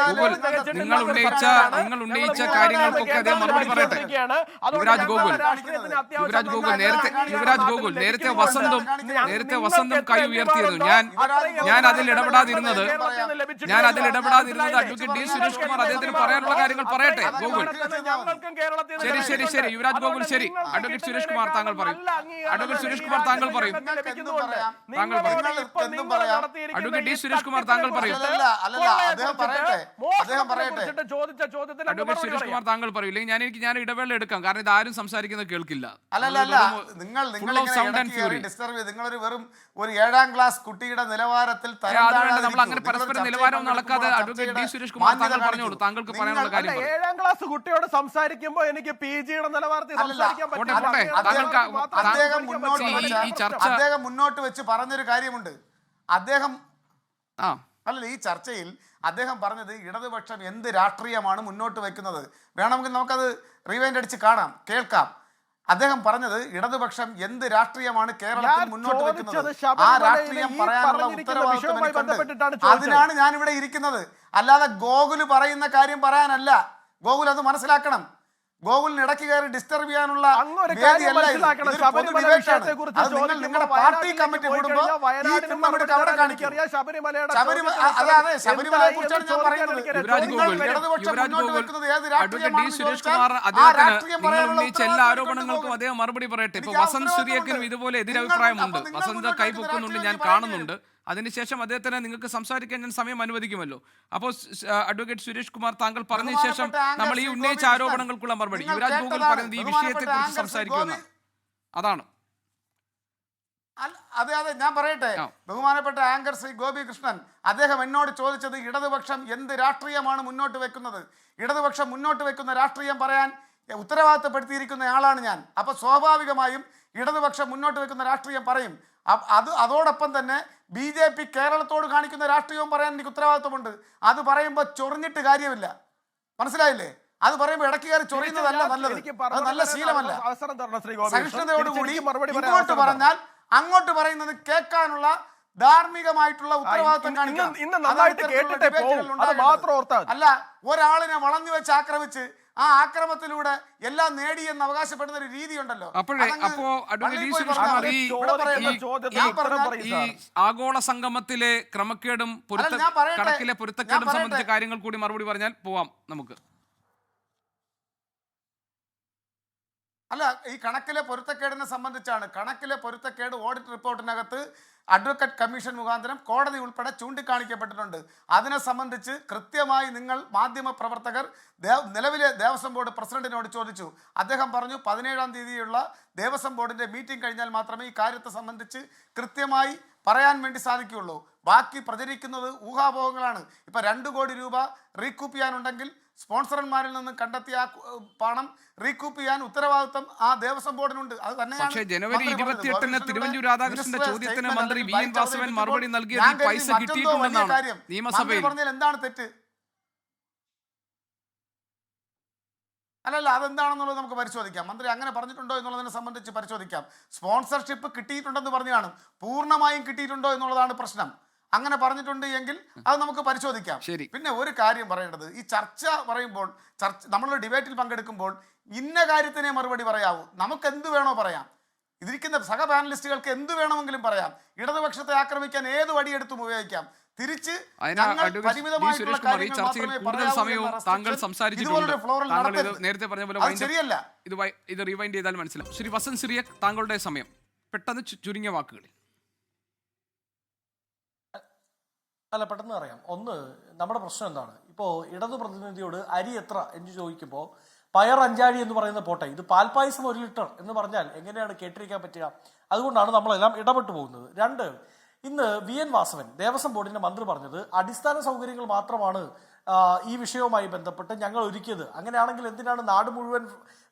നിങ്ങൾ ഉന്നയിച്ച കാര്യങ്ങൾക്കൊക്കെ അദ്ദേഹം മറുപടി പറയട്ടെ. യുവരാജ് ഗോകുൽ, നേരത്തെ വസന്തം കൈ ഉയർത്തിയിരുന്നു. ഞാൻ അതിൽ ഇടപെടാതിരുന്നത് അഡ്വക്കേറ്റ് ഡി സുരേഷ് കുമാർ അദ്ദേഹത്തിന് പറയാനുള്ള കാര്യങ്ങൾ പറയട്ടെ. ഗോകുൽ, ശരി, യുവരാജ് ഗോകുൽ, ശരി. അഡ്വക്കേറ്റ് സുരേഷ് കുമാർ താങ്കൾ പറയും. അഡ്വക്കേറ്റ് ഡി സുരേഷ് കുമാർ താങ്കൾ പറയും. അഡ്വക്കേറ്റ് സുരേഷ് കുമാർ താങ്കൾ പറയും. ഇല്ലെങ്കിൽ ഞാൻ ഇടവേള എടുക്കാം. കാരണം ഇത് ആരും സംസാരിക്കുന്നത് കേൾക്കില്ല. നിങ്ങളൊരു വെറും ഒരു 7ാം ക്ലാസ് കുട്ടിയുടെ നിലവാരത്തിൽ നമ്മൾ അങ്ങനെ പരസ്പര നിലവാരം നടക്കാതെ അഡ്വക്കേറ്റ് ഡി സുരേഷ് കുമാർ താങ്കൾ പറഞ്ഞോളൂ. താങ്കൾക്ക് പറയാനുള്ള കാര്യം. 7ാം ക്ലാസ് കുട്ടിയോട് സംസാരിക്കുമ്പോൾ എനിക്ക് PG-യുടെ നിലവാരത്തിൽ സംസാരിക്കാൻ പറ്റില്ല. അദ്ദേഹം മുന്നോട്ട് വെച്ച് പറഞ്ഞൊരു കാര്യമുണ്ട്. ഈ ചർച്ചയിൽ അദ്ദേഹം പറഞ്ഞത് ഇടതുപക്ഷം എന്ത് രാഷ്ട്രീയമാണ് മുന്നോട്ട് വെക്കുന്നത്. വേണമെങ്കിൽ നമുക്കത് റീവൈൻഡ് അടിച്ച് കേൾക്കാം. അദ്ദേഹം പറഞ്ഞത് ഇടതുപക്ഷം എന്ത് രാഷ്ട്രീയമാണ് കേരളത്തിൽ മുന്നോട്ട് വെക്കുന്നത്, ആ രാഷ്ട്രീയം പറയാനുള്ള ഉത്തരവാദിത്വം. അതിനാണ് ഞാൻ ഇവിടെ ഇരിക്കുന്നത്. അല്ലാതെ ഗോകുല് പറയുന്ന കാര്യം പറയാനല്ല. ഗോകുൽ അത് മനസ്സിലാക്കണം. ഗോകുലിന് ഇടയ്ക്ക് കയറി ഡിസ്റ്റർബ് ചെയ്യാനുള്ള നിങ്ങളുടെ പാർട്ടി കമ്മിറ്റി കൂടുമ്പോൾ ശബരിമലയെ കുറിച്ചാണ് ഞാൻ പറയുന്നത്. എല്ലാ ആരോപണങ്ങൾക്കും അദ്ദേഹം മറുപടി പറയട്ടെ. ഇപ്പൊ വസന്ത് സിറിയക്കിനും ഇതുപോലെ എതിരഭിപ്രായമുണ്ട്. വസന്ത് കൈപൊക്കുന്നുണ്ട്, ഞാൻ കാണുന്നുണ്ട്. അതിനുശേഷം അദ്ദേഹത്തിന് നിങ്ങൾക്ക് സംസാരിക്കാൻ ഞാൻ സമയം അനുവദിക്കുമല്ലോ. അപ്പോൾ അഡ്വക്കേറ്റ് സുരേഷ് കുമാർ താങ്കൾ പറഞ്ഞ ശേഷം നമ്മൾ ഈ ഉന്നയിച്ച ആരോപണങ്ങൾക്കുള്ള മറുപടി. യുവരാജ് ഗോകുൽ പറയുന്നത് ഈ വിഷയത്തെ കുറിച്ച് സംസാരിക്കുമെന്ന്. അതാണ്. അതെ, ഞാൻ പറയട്ടെ. ബഹുമാനപ്പെട്ട ആങ്കർ ശ്രീ ഗോപികൃഷ്ണൻ അദ്ദേഹം എന്നോട് ചോദിച്ചത് ഇടതുപക്ഷം എന്ത് രാഷ്ട്രീയമാണ് മുന്നോട്ട് വെക്കുന്നത്. ഇടതുപക്ഷം മുന്നോട്ട് വെക്കുന്ന രാഷ്ട്രീയം പറയാൻ ഉത്തരവാദിത്തപ്പെടുത്തിയിരിക്കുന്ന ആളാണ് ഞാൻ. അപ്പൊ സ്വാഭാവികമായും ഇടതുപക്ഷം മുന്നോട്ട് വെക്കുന്ന രാഷ്ട്രീയം പറയും. അതോടൊപ്പം തന്നെ BJP കേരളത്തോട് കാണിക്കുന്ന രാഷ്ട്രീയവും പറയാൻ എനിക്ക് ഉത്തരവാദിത്വമുണ്ട്. അത് പറയുമ്പോൾ ചൊറിഞ്ഞിട്ട് കാര്യമില്ല. മനസ്സിലായില്ലേ? അത് പറയുമ്പോൾ ഇടയ്ക്ക് കയറി ചൊറിയുന്നതല്ല നല്ലത്. അത് നല്ല ശീലമല്ല. സഹിഷ്ണുതയോടുകൂടി ഇങ്ങോട്ട് പറഞ്ഞാൽ അങ്ങോട്ട് പറയുന്നത് കേൾക്കാനുള്ള ധാർമ്മികമായിട്ടുള്ള ഉത്തരവാദിത്വം കാണിക്കണം. അല്ല, ഒരാളിനെ വളഞ്ഞു വെച്ച് ആക്രമിച്ച് ആ ആക്രമത്തിലൂടെ എല്ലാം നേടിയെന്ന് അവകാശപ്പെടുന്ന ഒരു രീതി ഉണ്ടല്ലോ. ഈ ആഗോള സംഗമത്തിലെ ക്രമക്കേടും കണക്കിലെ പൊരുത്തക്കേടും സംബന്ധിച്ച കാര്യങ്ങൾ കൂടി മറുപടി പറഞ്ഞാൽ പോവാം നമുക്ക്. അല്ല, ഈ കണക്കിലെ പൊരുത്തക്കേടിനെ സംബന്ധിച്ചാണ്. കണക്കിലെ പൊരുത്തക്കേട് ഓഡിറ്റ് റിപ്പോർട്ടിനകത്ത് അഡ്വക്കേറ്റ് കമ്മീഷൻ മുഖാന്തരം കോടതി ഉൾപ്പെടെ ചൂണ്ടിക്കാണിക്കപ്പെട്ടിട്ടുണ്ട്. അതിനെ സംബന്ധിച്ച് കൃത്യമായി നിങ്ങൾ മാധ്യമ പ്രവർത്തകർ നിലവിലെ ദേവസ്വം ബോർഡ് പ്രസിഡന്റിനോട് ചോദിച്ചു. അദ്ദേഹം പറഞ്ഞു 17-ാം തീയതിയുള്ള ദേവസ്വം ബോർഡിന്റെ മീറ്റിംഗ് കഴിഞ്ഞാൽ മാത്രമേ ഈ കാര്യത്തെ സംബന്ധിച്ച് കൃത്യമായി പറയാൻ വേണ്ടി സാധിക്കുകയുള്ളൂ. ബാക്കി പ്രചരിക്കുന്നത് ഊഹാപോഹങ്ങളാണ്. ഇപ്പം 2 കോടി രൂപ റീകൂപ്പ് ചെയ്യാനുണ്ടെങ്കിൽ സ്പോൺസർമാരിൽ നിന്ന് കണ്ടെത്തിയ പണം റീകൂപ്പ് ചെയ്യാൻ ഉത്തരവാദിത്വം ആ ദേവസ്വം ബോർഡിനുണ്ട്. അത് തന്നെയാണ്. പക്ഷേ ജനുവരി 28-ന് തിരുവഞ്ചൂർ രാധാകൃഷ്ണന്റെ ചോദ്യത്തിന് മന്ത്രി VN വാസവൻ മറുപടി നൽകിയത് പൈസ കിട്ടിയിട്ടുണ്ടെന്നാണ് നിയമസഭയിൽ പറഞ്ഞാൽ എന്താണ് തെറ്റ്? അല്ലല്ല, അതെന്താണെന്നുള്ളത് നമുക്ക് പരിശോധിക്കാം. മന്ത്രി അങ്ങനെ പറഞ്ഞിട്ടുണ്ടോ എന്നുള്ളതിനെ സംബന്ധിച്ച് പരിശോധിക്കാം. സ്പോൺസർഷിപ്പ് കിട്ടിയിട്ടുണ്ടെന്ന് പറഞ്ഞു കാണും. പൂർണ്ണമായും കിട്ടിയിട്ടുണ്ടോ എന്നുള്ളതാണ് പ്രശ്നം. അങ്ങനെ പറഞ്ഞിട്ടുണ്ട് എങ്കിൽ അത് നമുക്ക് പരിശോധിക്കാം. ശരി. പിന്നെ ഒരു കാര്യം പറയേണ്ടത്, ഈ ചർച്ച പറയുമ്പോൾ നമ്മൾ ഡിബേറ്റിൽ പങ്കെടുക്കുമ്പോൾ ഇന്ന കാര്യത്തിനെ മറുപടി പറയാവൂ. നമുക്ക് എന്ത് വേണോ പറയാം. ഇതിരിക്കുന്ന സഹ പാനലിസ്റ്റുകൾക്ക് എന്ത് വേണമെങ്കിലും പറയാം. ഇടതുപക്ഷത്തെ ആക്രമിക്കാൻ ഏത് വടിയെടുത്തും ഉപയോഗിക്കാം. തിരിച്ച് പരിമിതമായിട്ടുള്ള കാര്യങ്ങൾ മാത്രമേ പറയാവൂ. നേരത്തെ പറഞ്ഞ പോലെ ശരിയല്ല. ഇത് റിവൈൻഡ് ചെയ്താൽ മനസ്സിലാവും. ശ്രീ വസന്ത് സിറിയക്, താങ്കളുടെ സമയം പെട്ടെന്ന് ചുരുങ്ങിയ വാക്കുകളിൽ. അല്ല, പെട്ടെന്ന് അറിയാം. ഒന്ന്, നമ്മുടെ പ്രശ്നം എന്താണ്? ഇപ്പോൾ ഇടതു പ്രതിനിധിയോട് അരി എത്ര എന്ന് ചോദിക്കുമ്പോൾ പയർ അഞ്ചാഴി എന്ന് പറയുന്ന പോട്ടെ, ഇത് പാൽപ്പായസം 1 ലിറ്റർ എന്ന് പറഞ്ഞാൽ എങ്ങനെയാണ് കേട്ടിരിക്കാൻ പറ്റുക? അതുകൊണ്ടാണ് നമ്മളെല്ലാം ഇടപെട്ടു പോകുന്നത്. 2, ഇന്ന് VN വാസവൻ ദേവസ്വം ബോർഡിന്റെ മന്ത്രി പറഞ്ഞത് അടിസ്ഥാന സൗകര്യങ്ങൾ മാത്രമാണ് ഈ വിഷയവുമായി ബന്ധപ്പെട്ട് ഞങ്ങൾ ഒരുക്കിയത്. അങ്ങനെയാണെങ്കിൽ എന്തിനാണ് നാട് മുഴുവൻ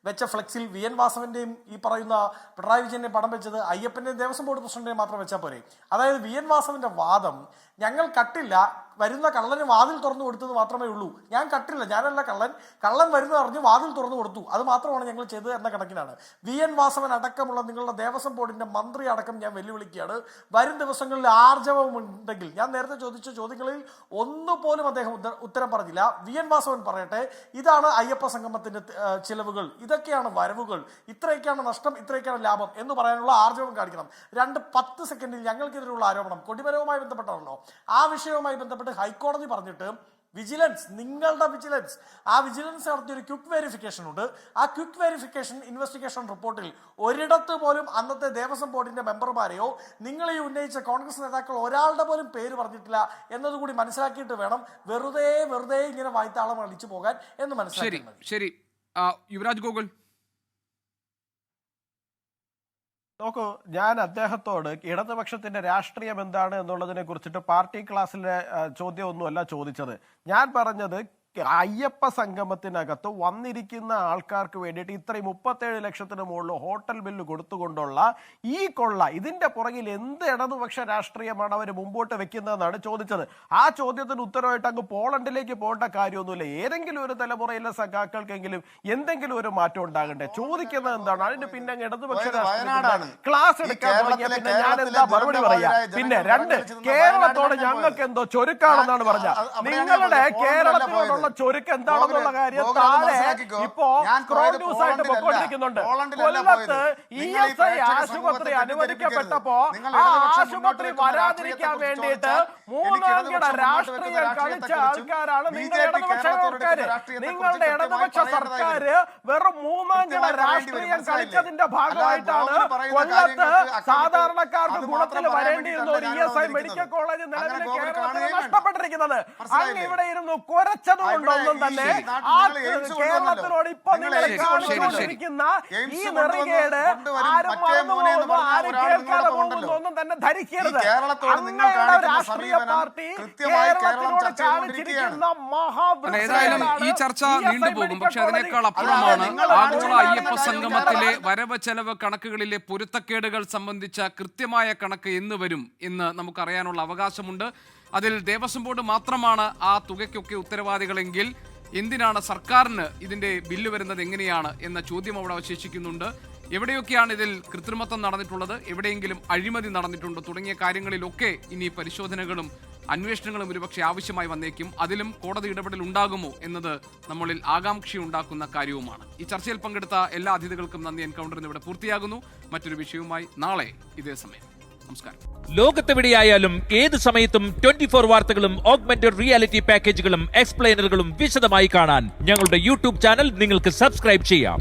വെച്ച ഫ്ലെക്സിൽ VN വാസവന്റെയും ഈ പറയുന്ന പിണറായി വിജയന്റെയും പടം വെച്ചത്? അയ്യപ്പന്റെയും ദേവസ്വം ബോർഡ് പ്രസിഡന്റിനെയും മാത്രം വെച്ചാൽ പോരെ? അതായത് VN വാസവന്റെ വാദം, ഞങ്ങൾ കട്ടില്ല, വരുന്ന കള്ളന് വാതിൽ തുറന്നു കൊടുത്തത് മാത്രമേ ഉള്ളൂ. ഞാൻ കട്ടില്ല, ഞാനല്ല കള്ളൻ, കള്ളൻ വരുന്നത് അറിഞ്ഞ് വാതിൽ തുറന്നു കൊടുത്തു, അത് മാത്രമാണ് ഞങ്ങൾ ചെയ്തത് എന്ന കണക്കിനാണ്. VN വാസവൻ അടക്കമുള്ള നിങ്ങളുടെ ദേവസ്വം ബോർഡിന്റെ മന്ത്രി അടക്കം ഞാൻ വെല്ലുവിളിക്കുകയാണ്. വരും ദിവസങ്ങളിൽ ആർജവമുണ്ടെങ്കിൽ, ഞാൻ നേരത്തെ ചോദിച്ച ചോദ്യങ്ങളിൽ ഒന്നുപോലും അദ്ദേഹം ഉത്തരം പറഞ്ഞില്ല. VN വാസവൻ പറയട്ടെ, ഇതാണ് അയ്യപ്പ സംഗമത്തിന്റെ ചിലവുകൾ, ഇതൊക്കെയാണ് വരവുകൾ, ഇത്രയൊക്കെയാണ് നഷ്ടം, ഇത്രയൊക്കെയാണ് ലാഭം എന്ന് പറയാനുള്ള ആർജവം കാണിക്കണം. 10 സെക്കൻഡിൽ ഞങ്ങൾക്കെതിരെയുള്ള ആരോപണം കൊടിമരവുമായി ബന്ധപ്പെട്ടാണല്ലോ. ആ വിഷയവുമായി ബന്ധപ്പെട്ട് ഹൈക്കോടതി പറഞ്ഞിട്ട് വിജിലൻസ്, നിങ്ങളുടെ വിജിലൻസ്, ആ വിജിലൻസ് നടത്തിയൊരു ക്വിക്ക് വെരിഫിക്കേഷൻ ഉണ്ട്. ആ ക്വിക്ക് വെരിഫിക്കേഷൻ ഇൻവെസ്റ്റിഗേഷൻ റിപ്പോർട്ടിൽ ഒരിടത്ത് പോലും അന്നത്തെ ദേവസ്വം ബോർഡിന്റെ മെമ്പർമാരെയോ നിങ്ങൾ ഈ ഉന്നയിച്ച കോൺഗ്രസ് നേതാക്കൾ ഒരാളുടെ പോലും പേര് പറഞ്ഞിട്ടില്ല എന്നതുകൂടി മനസ്സിലാക്കിയിട്ട് വേണം വെറുതെ ഇങ്ങനെ വായ്ത്താളം അടിച്ചു പോകാൻ എന്ന് മനസ്സിലാക്കി. ശരി, യുവരാജ് ഗോകുൽ. നോക്കൂ, ഞാൻ അദ്ദേഹത്തോട് ഇടതുപക്ഷത്തിന്റെ രാഷ്ട്രീയം എന്താണ് എന്നുള്ളതിനെ കുറിച്ചിട്ട് പാർട്ടി ക്ലാസ്സിലെ ചോദ്യമൊന്നുമല്ല ചോദിച്ചത്. ഞാൻ പറഞ്ഞത് അയ്യപ്പ സംഗമത്തിനകത്ത് വന്നിരിക്കുന്ന ആൾക്കാർക്ക് വേണ്ടിയിട്ട് ഇത്രയും 37 ലക്ഷത്തിന് മുകളിൽ ഹോട്ടൽ ബില്ല് കൊടുത്തുകൊണ്ടുള്ള ഈ കൊള്ള, ഇതിന്റെ പുറകിൽ എന്ത് ഇടതുപക്ഷ രാഷ്ട്രീയമാണ് അവർ മുമ്പോട്ട് വെക്കുന്നതെന്നാണ് ചോദിച്ചത്. ആ ചോദ്യത്തിന് ഉത്തരവായിട്ട് അങ്ങ് പോളണ്ടിലേക്ക് പോകേണ്ട കാര്യമൊന്നുമില്ല. ഏതെങ്കിലും ഒരു തലമുറയിലെ സഖാക്കൾക്കെങ്കിലും എന്തെങ്കിലും ഒരു മാറ്റം ഉണ്ടാകണ്ടേ? ചോദിക്കുന്നത് എന്താണ്? അതിന് പിന്നെ ഇടതുപക്ഷ രാഷ്ട്രീയമാണ് ക്ലാസ് എടുക്കാൻ തുടങ്ങിയ പിന്നെ ഞാൻ എന്താ മറുപടി പറയാ? പിന്നെ 2, കേരളത്തോട് ഞങ്ങൾക്ക് എന്തോ ചൊരുക്കാണെന്നാണ് പറഞ്ഞ. നിങ്ങളുടെ കേരളത്തിനോടുള്ള ചൊരുക്ക് എന്താണെന്നുള്ള കാര്യം താഴെ ഇപ്പോ സ്ക്രോൾ ന്യൂസ് ആയിട്ട് പൊക്കോണ്ടിരിക്കുന്നുണ്ട്. കൊല്ലത്ത് ESI ആശുപത്രി അനുവദിക്കപ്പെട്ടപ്പോ ആ ആശുപത്രി വരാതിരിക്കാൻ വേണ്ടിയിട്ട് 3-അംഗ രാഷ്ട്രീയം കളിച്ച ആൾക്കാരാണ് നിങ്ങളുടെ ഇടതുപക്ഷ സർക്കാര്. നിങ്ങളുടെ ഇടതുപക്ഷ സർക്കാര് വെറും 3-അംഗ രാഷ്ട്രീയം കളിച്ചതിന്റെ ഭാഗമായിട്ടാണ് കൊല്ലത്ത് സാധാരണക്കാർക്ക് ഗുണത്തിൽ വരേണ്ടിയിരുന്ന ഒരു ESI മെഡിക്കൽ കോളേജ് നിലവിൽ കേരളത്തിൽ നഷ്ടപ്പെട്ടിരിക്കുന്നത്. അങ്ങ് ഇവിടെ ഇരുന്നു കുരച്ചത് കൊണ്ടൊന്നും തന്നെ ആ കേരളത്തിനോട് ഇപ്പൊ നിങ്ങൾ കാണിച്ചുകൊണ്ടിരിക്കുന്ന ഈ നെറികേട് ആരും മറന്നു പോകുന്നു, ആരും കേൾക്കാതെ പോകുന്നൊന്നും തന്നെ ധരിക്കരുത്. അങ്ങയുടെ രാഷ്ട്രീയ പാർട്ടി കേരളത്തിനോട് കാണിച്ചിരിക്കുന്ന ഏതായാലും ഈ ചർച്ച നീണ്ടുപോകും. പക്ഷെ അതിനേക്കാൾ അപ്പുറമാണ് ആഗോള അയ്യപ്പ സംഗമത്തിലെ വരവ് ചെലവ് കണക്കുകളിലെ പൊരുത്തക്കേടുകൾ സംബന്ധിച്ച കൃത്യമായ കണക്ക് എന്ന് വരും എന്ന് നമുക്കറിയാനുള്ള അവകാശമുണ്ട്. അതിൽ ദേവസ്വം ബോർഡ് മാത്രമാണ് ആ തുകയ്ക്കൊക്കെ ഉത്തരവാദികളെങ്കിൽ എന്തിനാണ് സർക്കാരിന് ഇതിന്റെ ബില്ല് വരുന്നത് എങ്ങനെയാണ് എന്ന ചോദ്യം അവിടെ അവശേഷിക്കുന്നുണ്ട്. എവിടെയൊക്കെയാണ് ഇതിൽ കൃത്രിമത്വം നടന്നിട്ടുള്ളത്, എവിടെയെങ്കിലും അഴിമതി നടന്നിട്ടുണ്ടോ തുടങ്ങിയ കാര്യങ്ങളിലൊക്കെ ഇനി പരിശോധനകളും അന്വേഷണങ്ങളും ഒരുപക്ഷെ ആവശ്യമായി വന്നേക്കും. അതിലും കോടതി ഇടപെടൽ ഉണ്ടാകുമോ എന്നത് നമ്മളിൽ ആകാംക്ഷ ഉണ്ടാക്കുന്ന കാര്യവുമാണ്. ഈ ചർച്ചയിൽ പങ്കെടുത്ത എല്ലാ അതിഥികൾക്കും നന്ദി. എൻകൗണ്ടറിന് ഇവിടെ പൂർത്തിയാകുന്നു. മറ്റൊരു വിഷയവുമായി നാളെ ഇതേ സമയം. നമസ്കാരം. ലോകത്തെവിടെയായാലും ഏത് സമയത്തും 24 വാർത്തകളും ഓഗ്മെന്റഡ് റിയാലിറ്റി പാക്കേജുകളും എക്സ്പ്ലെയിനറുകളും വിശദമായി കാണാൻ ഞങ്ങളുടെ യൂട്യൂബ് ചാനൽ നിങ്ങൾക്ക് സബ്സ്ക്രൈബ് ചെയ്യാം.